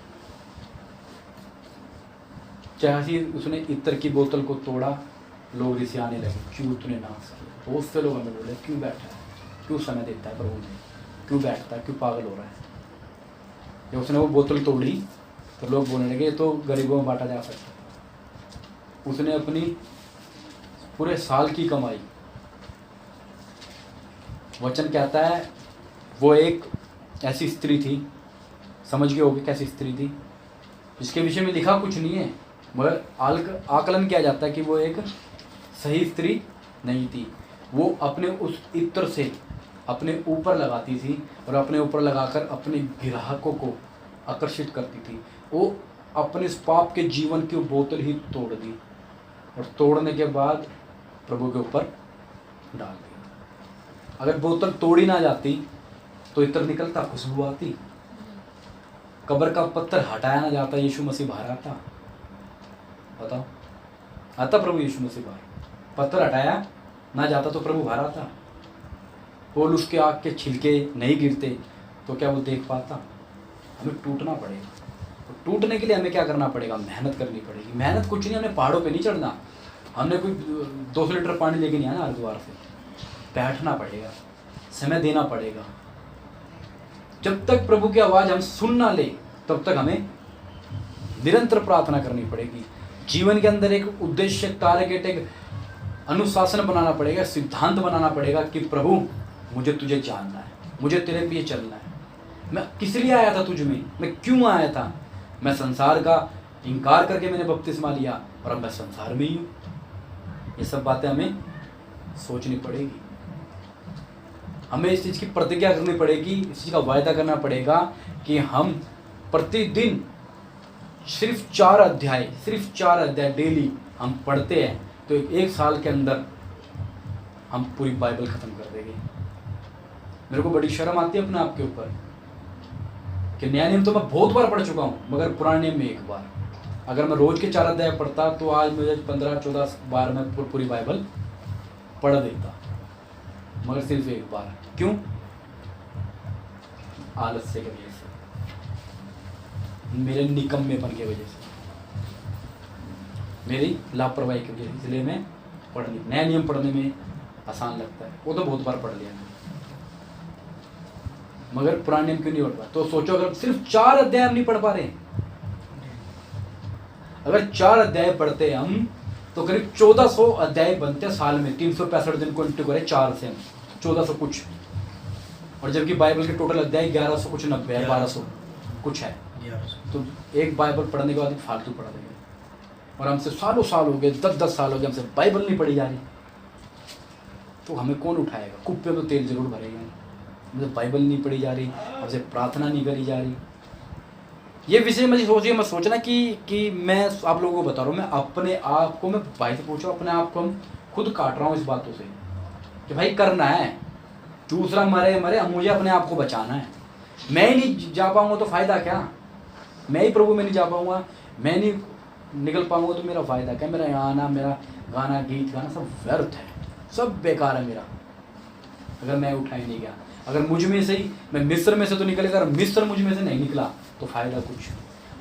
जैसे उसने इत्र की बोतल को तोड़ा, लोग रिसियाने लगे, क्यों तूने नाश किया। बहुत से लोग हमें बोले क्यों बैठा है, क्यों समय देता है प्रभु में, क्यों बैठता है, क्यों पागल हो रहा है। जब उसने वो बोतल तोड़ी तो लोग बोलने लगे तो गरीबों में बांटा जा सकता है। उसने अपनी पूरे साल की कमाई, वचन कहता है वो एक ऐसी स्त्री थी, समझ गए होगे कैसी स्त्री थी, जिसके विषय में लिखा कुछ नहीं है, मगर आकलन किया जाता है कि वो एक सही स्त्री नहीं थी। वो अपने उस इत्र से अपने ऊपर लगाती थी और अपने ऊपर लगाकर अपने ग्राहकों को आकर्षित करती थी। वो अपने इस पाप के जीवन की बोतल ही तोड़ दी और तोड़ने के बाद प्रभु के ऊपर डाल दी। अगर बोतल तोड़ी ना जाती तो इत्र निकलता, खुशबू आती। कब्र का पत्थर हटाया ना जाता, यीशु मसीह बाहर आता। बताओ, आता प्रभु यीशु मसीह बाहर। पत्थर हटाया ना जाता तो प्रभु बाहर आता। और उसके आग के छिलके नहीं गिरते तो क्या वो देख पाता। हमें टूटना पड़ेगा। तो टूटने के लिए हमें क्या करना पड़ेगा, मेहनत करनी पड़ेगी। मेहनत कुछ नहीं, हमने पहाड़ों पे नहीं चढ़ना, हमने कोई 200 लीटर पानी लेके नहीं आना हरिद्वार से। बैठना पड़ेगा, समय देना पड़ेगा। जब तक प्रभु की आवाज़ हम सुन ना ले तब तक हमें निरंतर प्रार्थना करनी पड़ेगी। जीवन के अंदर एक उद्देश्य, टारगेट, एक अनुशासन बनाना पड़ेगा, सिद्धांत बनाना पड़ेगा कि प्रभु मुझे तुझे जानना है, मुझे तेरे लिए चलना है। मैं किस लिए आया था तुझ में, मैं क्यों आया था। मैं संसार का इनकार करके मैंने बपतिस्मा लिया और अब मैं संसार में ही हूँ। ये सब बातें हमें सोचनी पड़ेगी। हमें इस चीज़ की प्रतिज्ञा करनी पड़ेगी, इस चीज़ का वायदा करना पड़ेगा कि हम प्रतिदिन सिर्फ 4 अध्याय डेली हम पढ़ते हैं तो एक साल के अंदर हम पूरी बाइबल ख़त्म कर देंगे। मेरे को बड़ी शर्म आती है अपने आप के ऊपर कि नया नियम तो मैं बहुत बार पढ़ चुका हूँ, मगर पुराने नियम में एक बार। अगर मैं रोज़ के 4 अध्याय पढ़ता तो आज मुझे 15-14 बार मैं पूरी बाइबल पढ़ देता, मगर सिर्फ एक बार। क्यों? आलस्य की वजह से, मेरे निकम्मेपन की वजह से, मेरी लापरवाही की वजह से। इसलिए मैं नया नियम पढ़ने में आसान लगता है, वो तो बहुत बार पढ़ लिया मैंने, मगर पुराने नियम क्यों नहीं पढ़ पा। तो सोचो अगर सिर्फ 4 अध्याय हम नहीं पढ़ पा रहे, अगर 4 अध्याय पढ़ते हम तो करीब 1400 अध्याय बनते साल में। 365 दिन को इंटू करें 4 से, हम 1400 कुछ, और जबकि बाइबल के टोटल अध्याय 1100 कुछ 90 है, 1200 कुछ है। तो एक बाइबल पढ़ने के बाद फालतू पढ़ा देंगे। और हमसे सालों साल हो गए, 10-10 साल हो गए, हमसे बाइबल नहीं पढ़ी जा रही, तो हमें कौन उठाएगा। कुप्पे में तो तेल जरूर भरेगा। मुझे बाइबल नहीं पढ़ी जा रही, हमसे प्रार्थना नहीं करी जा रही। ये विषय मुझे सोचिए, मत सोचना कि मैं आप लोगों को बता रहा हूँ। मैं अपने आप को, मैं भाई से पूछो, अपने आप को हम खुद काट रहा हूँ इस बातों से कि भाई करना है, दूसरा मरे मरे, मुझे अपने आप को बचाना है। मैं ही नहीं जा पाऊँगा तो फ़ायदा क्या। मैं ही प्रभु में नहीं जा पाऊँगा, मैं नहीं निकल पाऊँगा तो मेरा फ़ायदा क्या। मेरा आना, मेरा गाना, गीत गाना सब व्यर्थ है, सब बेकार है मेरा, अगर मैं उठा ही नहीं गया। अगर मुझ में से ही, मैं मिस्र में से तो निकलेगा, अगर मिस्र मुझ में से नहीं निकला तो फ़ायदा कुछ।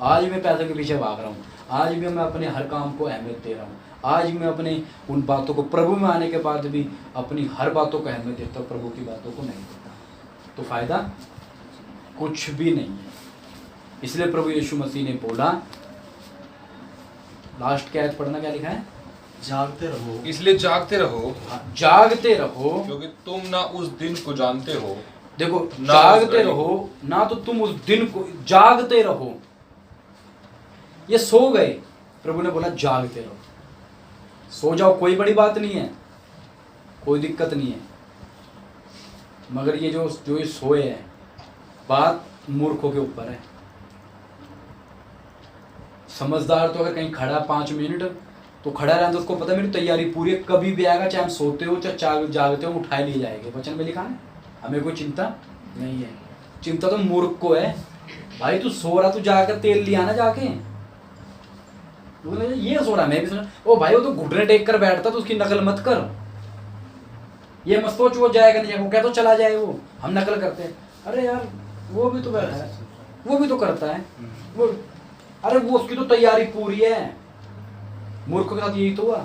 आज मैं पैसे के पीछे भाग रहा हूँ, आज भी मैं अपने हर काम को अहमियत दे रहा हूँ, आज मैं अपने उन बातों को, प्रभु में आने के बाद भी अपनी हर बातों को अहमियत देता हूँ, प्रभु की बातों को नहीं देता, तो फ़ायदा कुछ भी नहीं है। इसलिए प्रभु यीशु मसीह ने बोला, लास्ट क्या है पढ़ना, क्या लिखा है, जागते रहो, इसलिए जागते रहो, जागते रहो, क्योंकि तुम ना उस दिन को जानते हो। देखो, जागते रहो ना, तो तुम उस दिन को, जागते रहो। ये सो गए, प्रभु ने बोला जागते रहो। सो जाओ, कोई बड़ी बात नहीं है, कोई दिक्कत नहीं है। मगर ये जो ये सोए है, बात मूर्खों के ऊपर है। समझदार तो अगर कहीं खड़ा 5 मिनट तो खड़ा रहना, तो उसको पता है मेरी तैयारी पूरी है, कभी भी आएगा, चाहे हम सोते हो चाहे जागते हो, उठाए लिए जाएंगे। वचन में लिखा है, हमें कोई चिंता नहीं है। चिंता तो मूर्ख को है। भाई तू सो रहा, तू जाकर तेल लिया ना जाके, ये सो रहा, मैं भी सुना। ओ भाई वो तो घुटने टेक कर बैठता, तो उसकी नकल मत कर। ये मत सोच वो जाएगा नहीं जाएगा, वो क्या तो चला जाए, वो हम नकल करते हैं। अरे यार वो भी तो बैठा है, वो भी तो करता है वो, अरे वो उसकी तो तैयारी पूरी है। मूर्ख के साथ यही तो हुआ।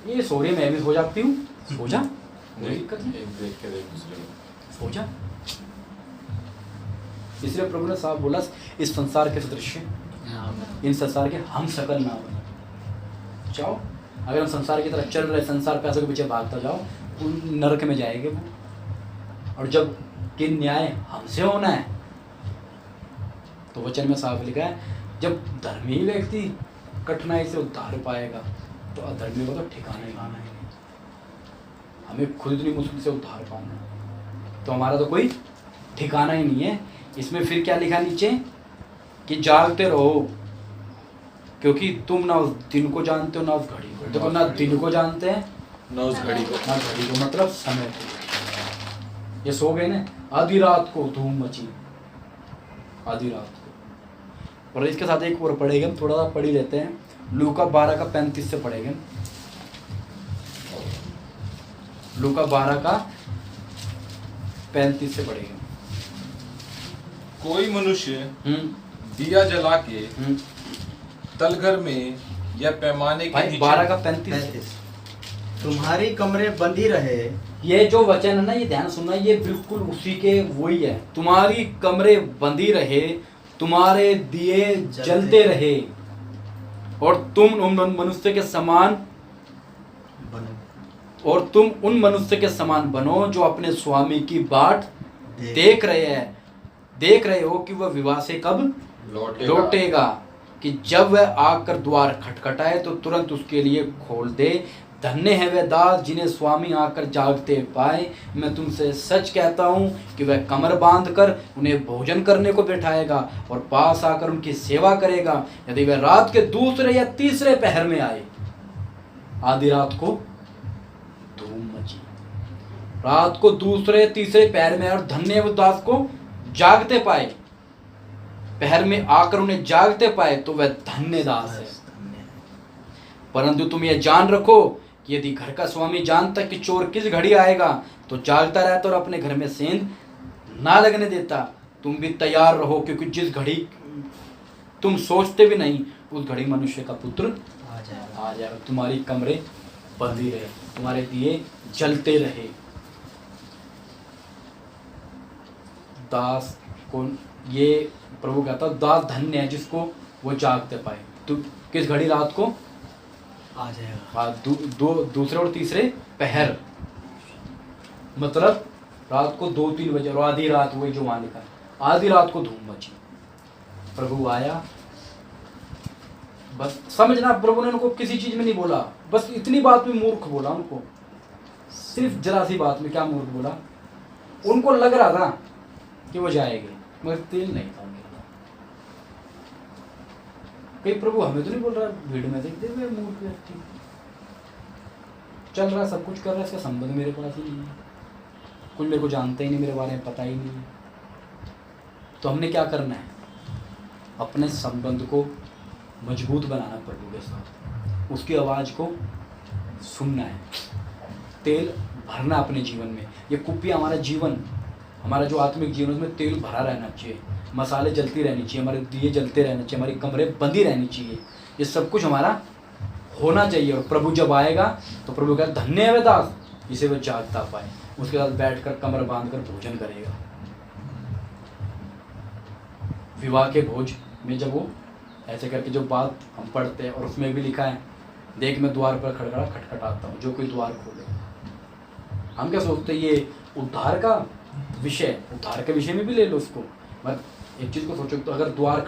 ये सो रही, मैं भी सो जाती हूँ, सो जा, कोई दिक्कत नहीं, सो जा। इसलिए प्रभु ने साहब बोला, इस संसार के सदृश, इन संसार के हम सकल ना बनो। जाओ, अगर हम संसार की तरफ चल रहे, संसार पैसों के पीछे भागता जाओ, नरक में जाएंगे वो। और जब कि न्याय हमसे होना है, तो वचन में साफ लिखा है, जब धर्मी व्यक्ति कठिनाई से उद्धार पाएगा, तो अधर्मी को तो ठिकाना ही पाना है। हमें खुद इतनी मुश्किल से उद्धार पाना है, तो हमारा तो कोई ठिकाना ही नहीं है। इसमें फिर क्या लिखा नीचे कि जागते रहो, क्योंकि तुम ना उस दिन को जानते हो ना उस घड़ी को। देखो, ना दिन को जानते हैं ना उस घड़ी को, ना घड़ी को, मतलब समय को। ये सो गए ना, आधी रात को धूम मची, आधी रात को। और इसके साथ एक और पढ़ेंगे, हम थोड़ा सा पढ़ ही लेते हैं, लूका 12 का 35 से पढ़ेंगे। लूका 12 का 35 से पढ़ेंगे। कोई मनुष्य दिया जला के तलघर में या पैमाने के नीचे, 12 का 35 तुम्हारी कमरे बंदी रहे। ये जो वचन है ना, ये ध्यान सुनना, ये बिल्कुल उसी के वही है। तुम्हारी कमरे बंदी रहे, तुम्हारे दिए जलते रहे, और तुम उन मनुष्य के समान बनो, और तुम उन मनुष्य के समान बनो जो अपने स्वामी की बाट देख रहे हो कि वह विवाह से कब लौटेगा, कि जब वह आकर द्वार खटखटाए तो तुरंत उसके लिए खोल दे। धन्य है वे दास जिन्हें स्वामी आकर जागते पाए। मैं तुमसे सच कहता हूँ कि वह कमर बांधकर उन्हें भोजन करने को बैठाएगा और पास आकर उनकी सेवा करेगा। यदि वह रात के दूसरे या तीसरे पहर में आए, आधी रात को धूम मची, रात को दूसरे तीसरे पहर में, और धन्य वो दास को जागते पाए, पहर में आकर उन्हें जागते पाए, तो वह धन्य दास है। परंतु तुम यह जान रखो कि यदि घर का स्वामी जानता कि चोर किस घड़ी आएगा, तो जागता रहता और अपने घर में सेंध ना लगने देता। तुम भी तैयार रहो, क्योंकि जिस घड़ी तुम सोचते भी नहीं, उस घड़ी मनुष्य का पुत्र आ जाएगा। तुम्हारी कमरे बंदी रहे, तुम्हारे दिए जलते रहे। दास को ये प्रभु कहता, दास धन्य है जिसको वो जागते पाए। तो किस घड़ी? रात को आ जाएगा। दूसरे और तीसरे पहर, मतलब रात को 2-3 बजे, और आधी रात, वही जो वहां लिखा, आधी रात को धूम मची। प्रभु आया, बस समझना, प्रभु ने उनको किसी चीज में नहीं बोला, बस इतनी बात में मूर्ख बोला उनको, सिर्फ जरा सी बात में। क्या मूर्ख बोला? उनको लग रहा था कि वो जाएंगे, मगर तेल नहीं था उनके पास। कहीं प्रभु हमें तो नहीं बोल रहा भीड़ में देखते हुए मूर्ख व्यक्ति चल रहा, सब कुछ कर रहा है, इसका संबंध मेरे पास ही नहीं है, कुछ मेरे को जानता ही नहीं, मेरे बारे में पता ही नहीं है। तो हमने क्या करना है? अपने संबंध को मजबूत बनाना प्रभु के साथ, उसकी आवाज़ को सुनना है, तेल भरना अपने जीवन में। ये कुप्पी हमारा जीवन, हमारा जो आत्मिक जीवन, उसमें तेल भरा रहना चाहिए, मसाले जलती रहनी चाहिए, हमारे दिए जलते रहने चाहिए, हमारी कमरे बंदी रहनी चाहिए, ये सब कुछ हमारा होना चाहिए। और प्रभु जब आएगा तो प्रभु का धन्य है वे दास इसे वो जागता पाए, उसके साथ बैठकर कमर बांधकर भोजन करेगा। विवाह के भोज में जब वो ऐसे करके जो बात हम पढ़ते हैं, और उसमें भी लिखा है, देख मैं द्वार पर खटखटाता हूँ, जो कोई द्वार खोले। हम क्या सोचते हैं ये उद्धार का विषय, उद्धार के विषय में भी ले लो उसको, मगर एक चीज़ को सोचो, तो अगर द्वार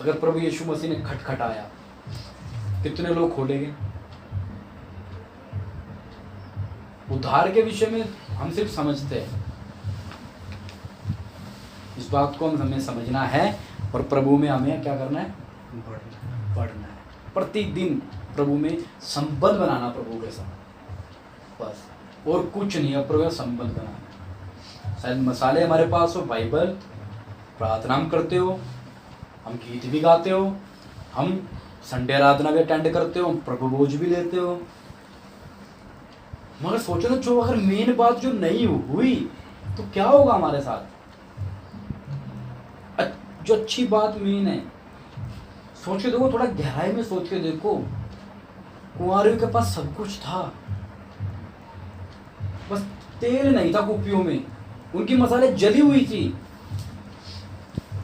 अगर प्रभु यीशु मसीह ने खटखटाया, कितने लोग खोलेंगे? उद्धार के विषय में हम सिर्फ समझते हैं, इस बात को हमें समझना है और प्रभु में हमें क्या करना है, बढ़ना है। प्रतिदिन प्रभु में संबंध बनाना, प्रभु के साथ, बस और कुछ नहीं है। प्रभु का संबंध बनाना। शायद मसाले हमारे पास हो, बाइबल, प्रार्थना हम करते हो, हम गीत भी गाते हो, हम संडे आराधना भी अटेंड करते हो, प्रभु भोज भी लेते हो, मगर सोचो ना, जो अगर मेन बात जो नहीं हुई तो क्या होगा हमारे साथ। जो अच्छी बात मेन है, सोच के देखो, थोड़ा गहराई में सोच के देखो। कुंवारियों के पास सब कुछ था, बस तेल नहीं था कुपियों में, उनकी मसाले जली हुई थी।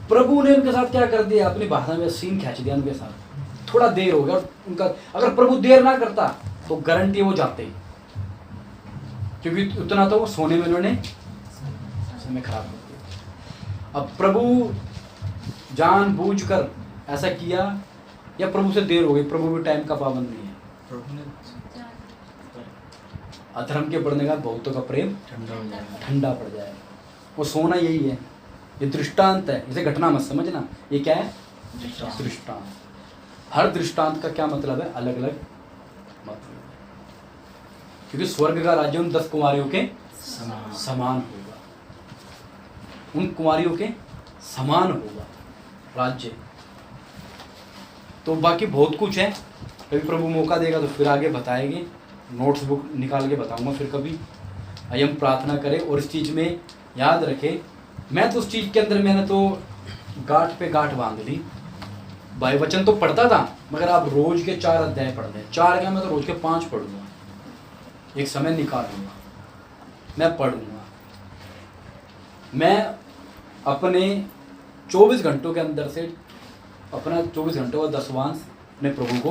प्रभु ने उनके साथ क्या कर दिया, अपनी भाषा में सीन खींच दिया उनके साथ। थोड़ा देर हो गया उनका, अगर प्रभु देर ना करता तो गारंटी वो जाते, क्योंकि उतना तो वो सोने में उन्होंने समय खराब कर दिया। अब प्रभु जानबूझकर ऐसा किया या प्रभु से देर हो गई, प्रभु भी टाइम का पाबंद नहीं है। प्रभु ने अधर्म के बढ़ने का बहुतों का प्रेम ठंडा पड़ जाए, वो सोना यही है। ये दृष्टांत है, इसे घटना मत समझना। ये क्या है, दृष्टांत। हर दृष्टांत का क्या मतलब है, अलग अलग मतलब है। क्योंकि स्वर्ग का राज्य उन 10 कुमारियों के समान होगा, उन कुमारियों के समान होगा राज्य। तो बाकी बहुत कुछ है, कभी प्रभु मौका देगा तो फिर आगे बताएंगे, नोट्स बुक निकाल के बताऊंगा फिर कभी। आइए हम प्रार्थना करें और इस चीज़ में याद रखें। मैं तो उस चीज़ के अंदर मैंने तो गांठ पे गांठ बांध ली। बाइबल वचन तो पढ़ता था, मगर आप रोज के 4 अध्याय पढ़ लें, 4 क्या, मैं तो रोज के 5 पढ़ूंगा। एक समय निकालूंगा, मैं पढ़ूंगा। मैं अपने 24 घंटों के अंदर से अपना 24 घंटों का 10वांश अपने प्रभु को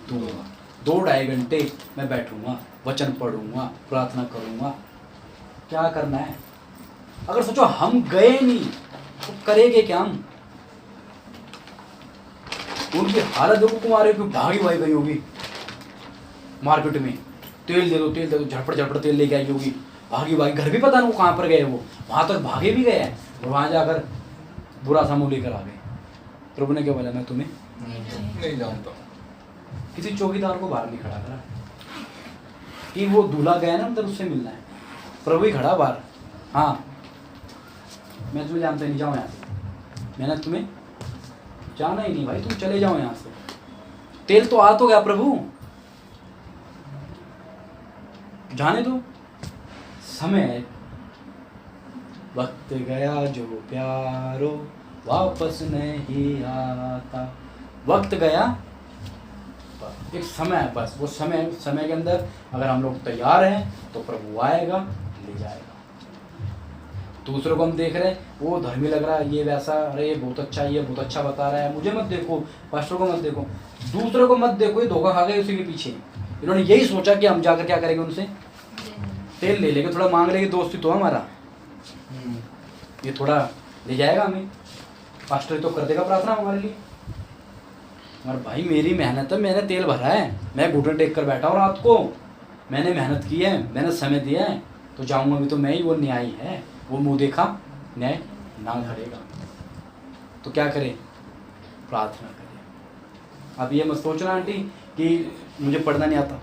दूंगा। 2-2.5 घंटे मैं बैठूंगा, वचन पढ़ूंगा, प्रार्थना करूंगा। क्या करना है, अगर सोचो हम गए नहीं तो करेंगे क्या हम। उनकी हालत देखो, कुमारे को भागी भाई गई होगी मार्केट में, तेल दे दो तेल दे दो, झटपट झटपट तेल लेके आई होगी, भागी भागी। घर भी पता नहीं वो कहाँ पर गए, वो वहां तक भागे भी गए हैं और वहां जाकर बुरा सा मुंह लेकर आ गए। प्रभु ने क्या बोला, मैं तुम्हें नहीं जानता। किसी चौकीदार को बाहर नहीं खड़ा करा कि वो दूल्हा गया ना अंदर, उससे मिलना है। प्रभु ही खड़ा बाहर, हाँ मैं तुम्हें जानता नहीं, जाओ यहाँ से। मैंने तुम्हें जाना ही नहीं भाई, तुम चले जाओ यहाँ से। तेल तो आ तो गया प्रभु, जाने दो। समय वक्त गया जो प्यारो वापस नहीं आता। वक्त गया, एक समय है बस। वो समय के अंदर अगर हम लोग तैयार हैं तो प्रभु आएगा, ले जाएगा। दूसरों को हम देख रहे हैं, वो धर्मी लग रहा है, ये वैसा, अरे ये बहुत अच्छा, ये बहुत अच्छा बता रहा है, मुझे मत देखो, पास्टर को मत देखो, दूसरों को मत देखो, ये धोखा खा गए उसी के पीछे। इन्होंने यही सोचा कि हम जाकर क्या करेंगे, उनसे तेल ले लेंगे, थोड़ा मांग लेंगे, दोस्ती तो हमारा, ये थोड़ा ले जाएगा हमें, पास्टर तो कर देगा प्रार्थना हमारे लिए। मगर भाई मेरी मेहनत है, मैंने तेल भरा है, मैं घुटने टेक कर बैठा हूँ रात को, मैंने मेहनत की है, मैंने समय दिया है, तो जाऊँगा भी तो मैं ही। वो न्यायी है, वो मुँह देखा न्याय ना करेगा। तो क्या करें, प्रार्थना करें। अब ये मत सोचना आंटी कि मुझे पढ़ना नहीं आता,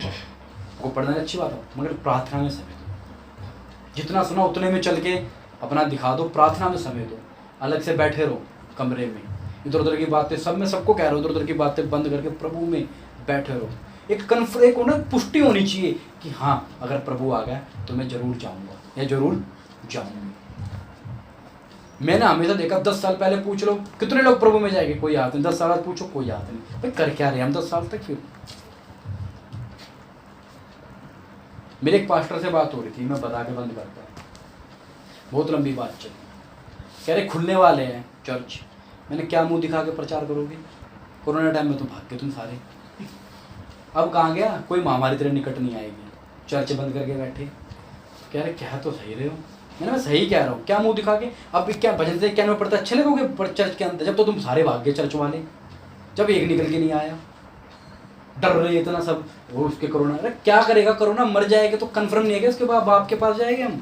वो पढ़ना अच्छी बात है, मगर प्रार्थना में समय दो। जितना सुना उतने में चल के अपना दिखा दो, प्रार्थना में समय दो। अलग से बैठे रहो कमरे में, इधर उधर की बातें, सब मैं सबको कह रहा हूँ, इधर उधर की बातें बंद करके प्रभु में बैठे रहो। एक ना पुष्टि होनी चाहिए कि हाँ अगर प्रभु आ गया तो मैं जरूर जाऊँगा या जरूर जाऊँगी। मैंने हमेशा देखा, 10 साल पहले पूछ लो कितने लोग प्रभु में जाएंगे, कोई याद नहीं। 10 साल बाद पूछो, कोई याद नहीं। भाई कर क्या रहे हम 10 साल तक। फिर मेरे एक पास्टर से बात हो रही थी, मैं बता के बंद करता हूँ, बहुत लंबी बात चली। कह रहे खुलने वाले हैं चर्च। मैंने क्या मुंह दिखा के प्रचार करोगे, कोरोना टाइम में तो भाग गए तुम सारे। अब कहाँ गया, कोई महामारी तेरे निकट नहीं आएगी, चर्च बंद करके बैठे। कह रहे क्या तो सही रहे हो। मैं सही कह रहा हूँ, क्या मुंह दिखा के। अब क्या भजन से क्या पढ़ता, अच्छे लगोगे चर्च के अंदर, जब तो तुम सारे भाग गए चर्च वाले, जब एक निकल के नहीं आया। डर रहे इतना सब, वो उसके कोरोना, अरे क्या करेगा कोरोना, मर जाएगा तो कंफर्म नहीं है कि उसके बाद बाप के पास जाएंगे हम।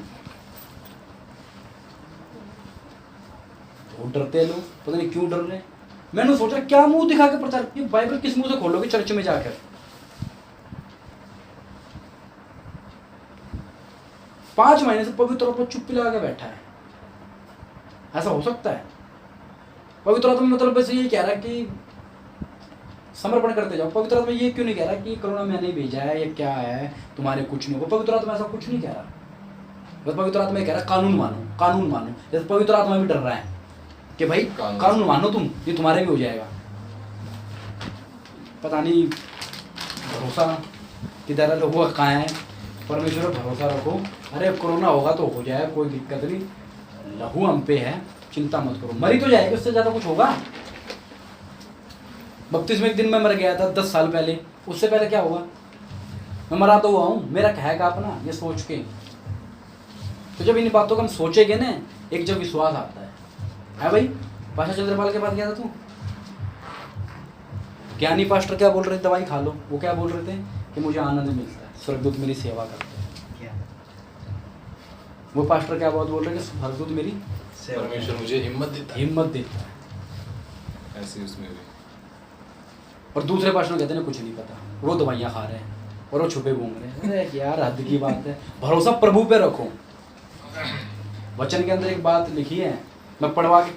तो डरते हैं लोग, पता नहीं क्यों डर रहे हैं। मैंने सोचा क्या मुंह दिखा के प्रचार, ये बाइबल किस मुंह से खोलोगे चर्च में जाकर? 5 महीने से पवित्र आत्मा चुप लगा के बैठा है, ऐसा हो सकता है? पवित्र आत्मा मतलब बस ये कह रहा है कि समर्पण करते जाओ। पवित्र आत्मा ये क्यों नहीं कह रहा कि कोरोना मैंने भेजा है, ये क्या है, तुम्हारे कुछ नहीं होगा। पवित्र आत्मा ऐसा कुछ नहीं कह रहा। बस पवित्र आत्मा ये कह रहा है कानून मानो, कानून मानो। जैसे पवित्र आत्मा भी डर रहा है कि भाई कानून मानो तुम, ये तुम्हारे भी हो जाएगा। पता नहीं भरोसा किधर है लोगों का, कहाँ है? परमेश्वर पर भरोसा रखो। अरे कोरोना होगा तो हो जाए, कोई दिक्कत नहीं, लहू हम पे है, चिंता मत करो। मरी तो जाएगी, उससे ज़्यादा कुछ होगा? बपतिस्मे एक दिन में मर गया था 10 साल पहले, उससे पहले क्या हुआ? मैं मरा तो हुआ हूँ, मेरा कहेगा अपना, ये सोच के। तो जब इन बातों को हम सोचेंगे ना, एक जब विश्वास आता है भाई। पास्टर चंद्रपाल के पास गया था तू, ज्ञानी पास्टर क्या बोल रहे थे? दवाई खा लो। वो क्या बोल रहे थे कि मुझे आनंद मिलता है, स्वर्गदूत मेरी सेवा करते हैं। वो पास्टर क्या बहुत बोल रहे हैं कि स्वर्गदूत मेरी परमेश्वर मुझे हिम्मत देता है। ऐसे उसमें भी। और दूसरे पास्टर कहते हैं कुछ नहीं पता, वो दवाइयाँ खा रहे हैं और वो छुपे घूम रहे हैं। अरे यार हद की बात है। भरोसा प्रभु पे रखो। वचन के अंदर एक बात लिखी है, मैं पढ़वा के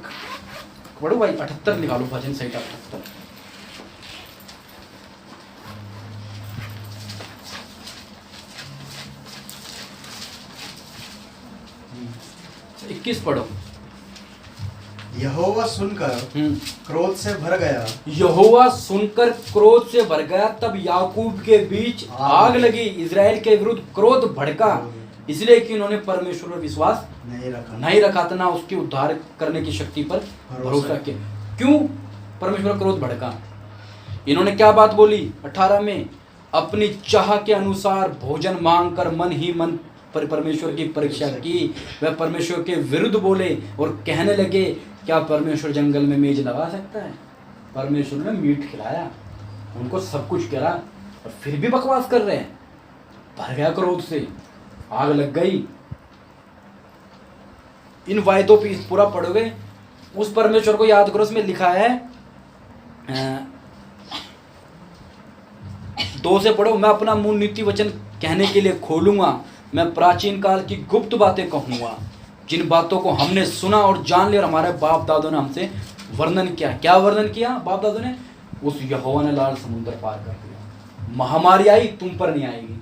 पढ़ू भाई, 78 निकालो भजन संहिता 78। इक्कीस पढ़ो। यहोवा सुनकर क्रोध से भर गया, यहोवा सुनकर क्रोध से भर गया, तब याकूब के बीच आग लगी, इजराइल के विरुद्ध क्रोध भड़का, इसलिए कि उन्होंने परमेश्वर पर विश्वास नहीं रखा था, ना उसके उद्धार करने की शक्ति पर भरोसा किया। क्यों परमेश्वर क्रोध भड़का? इन्होंने क्या बात बोली 18 में? अपनी चाह के अनुसार भोजन मांगकर मन ही मन पर परमेश्वर की परीक्षा की। वह परमेश्वर के विरुद्ध बोले और कहने लगे, क्या परमेश्वर जंगल में मेज लगा सकता है? परमेश्वर ने मीट खिलाया, उनको सब कुछ करा, और फिर भी बकवास कर रहे हैं। भर गया क्रोध से, आग लग गई। इन वायदों पे पूरा पढ़ोगे, उस परमेश्वर को याद करो। उसमें लिखा है 2 से पढ़ो, मैं अपना मुंह नीति वचन कहने के लिए खोलूंगा, मैं प्राचीन काल की गुप्त बातें कहूंगा, जिन बातों को हमने सुना और जान लिया और हमारे बाप दादों ने हमसे वर्णन किया। क्या वर्णन किया बाप दादों ने? उस यहोवा ने लाल समुद्र पार कर दिया, महामारी आई तुम पर नहीं आएगी।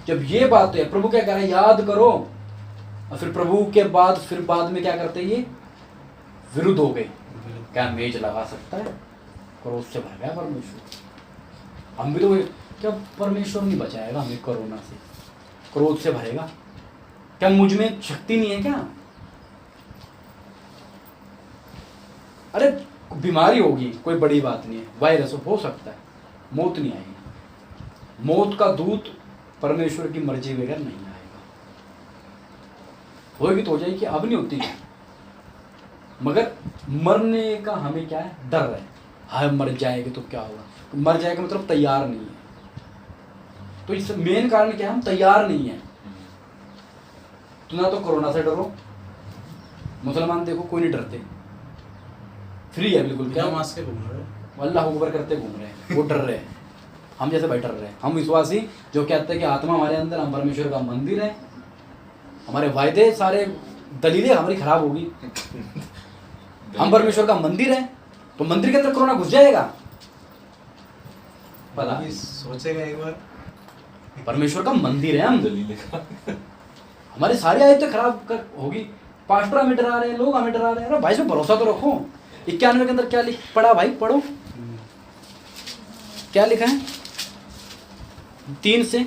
जब ये बात है, प्रभु क्या कह रहा है? याद करो। और फिर प्रभु के बाद फिर बाद में क्या करते? ये विरुद्ध हो गए। क्या मेज लगा सकता है? क्रोध से भर गया परमेश्वर। हम भी तो क्या परमेश्वर नहीं बचाएगा हमें कोरोना से? क्रोध से भरेगा क्या? मुझ में शक्ति नहीं है क्या? अरे बीमारी होगी, कोई बड़ी बात नहीं है, वायरस हो सकता है, मौत नहीं आएगी। मौत का दूत परमेश्वर की मर्जी बगैर नहीं आएगा। होगी तो हो जाएगी, अब नहीं होती है। मगर मरने का हमें क्या है? डर है। हाँ मर जाएंगे तो क्या होगा? मर जाएगा मतलब तैयार नहीं है। तो इस मेन कारण क्या है? हम तैयार नहीं है। तो ना तो कोरोना से डरो, मुसलमान देखो कोई नहीं डरते, फ्री है बिल्कुल, क्या मास्क के घूम रहे हैं, अल्लाह अकबर करते घूम रहे हैं। वो डर रहे हैं, हम जैसे भाई डर रहे हैं। हम विश्वासी जो कहते हैं कि आत्मा हमारे अंदर, हम परमेश्वर का मंदिर है, हमारे वायदे सारे दलीलें हमारी खराब होगी। हम परमेश्वर का मंदिर है, तो मंदिर के अंदर कोरोना घुस जाएगा? पता सोचेगा एक बार, परमेश्वर का मंदिर है हम, हमारी सारी आयतें खराब होगी। पास्टर हमें डरा रहे हैं, लोग हमें डरा रहे हैं। अरे भाई इसमें भरोसा तो रखो। 91 के अंदर क्या लिख पढ़ा भाई? पढ़ो क्या लिखा है 3 से?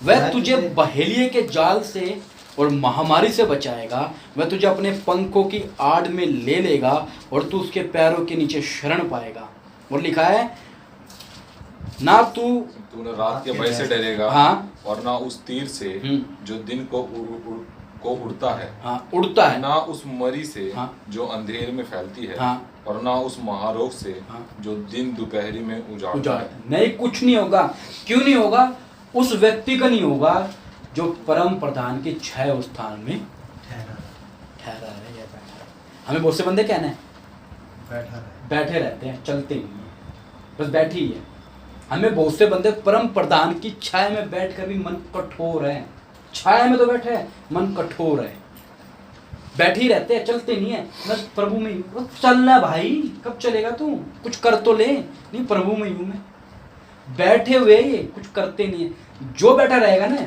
वह तुझे बहेलिये के जाल से और महामारी से बचाएगा, वह तुझे अपने पंखों की आड़ में ले लेगा और तू उसके पैरों के नीचे शरण पाएगा। और लिखा है ना तूने रात के भय से डरेगा, हाँ, और ना उस तीर से जो दिन को को उड़ता है, हाँ उड़ता है, ना उस मरी से हाँ। जो अंधेर में फैलती है, हाँ। और ना उस महारोग से हाँ। जो दिन दोपहरी में उजाड़ता उजाड़ है। नहीं, कुछ नहीं होगा। क्यों नहीं होगा? उस व्यक्ति का नहीं होगा जो परम प्रधान के छह स्थान में ठहरा है या बैठा है। हमें बहुत से बंदे कहना है बैठे रहते हैं, चलते नहीं है, बस बैठी ही है। हमें बहुत से बंदे परम प्रधान की छाया में बैठकर भी मन कठोर है। छाया में तो बैठे हैं, मन कठोर है, बैठे ही रहते हैं, चलते नहीं है। बस प्रभु में हूँ। चलना भाई, कब चलेगा तू? कुछ कर तो ले। नहीं, प्रभु में हूँ मैं, बैठे हुए ये कुछ करते नहीं है। जो बैठा रहेगा ना,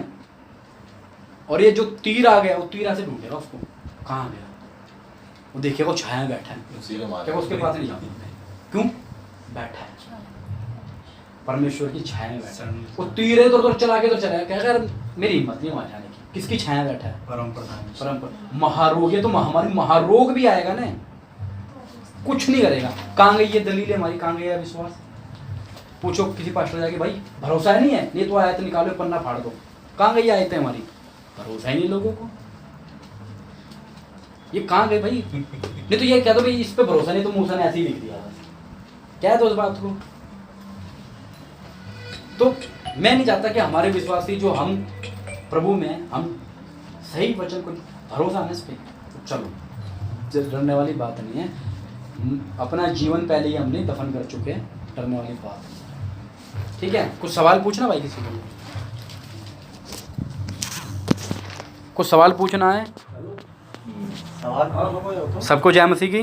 और ये जो तीर आ गया, वो तीर ऐसे ढूंढेगा उसको, कहाँ गया वो देखेगा, वो छाया में बैठा है, उसी में मार क्या उसके पास नहीं जाता? क्यों? बैठा है परमेश्वर की छाया में बैठा है। वो तीर है तो चला के तो चला, क्या यार मेरी हिम्मत नहीं वहां जाने की। किसकी छाया बैठा है? परम प्रधान। महारोग, ये तो महामारी, महारोग भी आएगा ना, कुछ नहीं करेगा। कहाँ गई ये दलील हमारी, कहाँ गया विश्वास? पूछो किसी पास्टर जाके, भाई भरोसा नहीं है, नहीं तो आयत निकालो, पन्ना फाड़ दो, कहाँ गई आयतें हमारी? भरोसा ही नहीं लोगों को, ये कहाँ गए भाई? नहीं तो ये कह दो भाई इस पे भरोसा नहीं, तो मूसा ने ऐसे ही लिख दिया, कह दो उस बात को। तो मैं नहीं चाहता कि हमारे विश्वासी जो हम प्रभु में, हम सही वचन को भरोसा है इस पे, तो चलो, डरने वाली बात नहीं है। अपना जीवन पहले ही हमने दफन कर चुके हैं, डरने वाली बात नहीं। ठीक है, कुछ सवाल पूछना भाई, किसी को कुछ सवाल पूछना है? सवाल सबको जय मसीह की।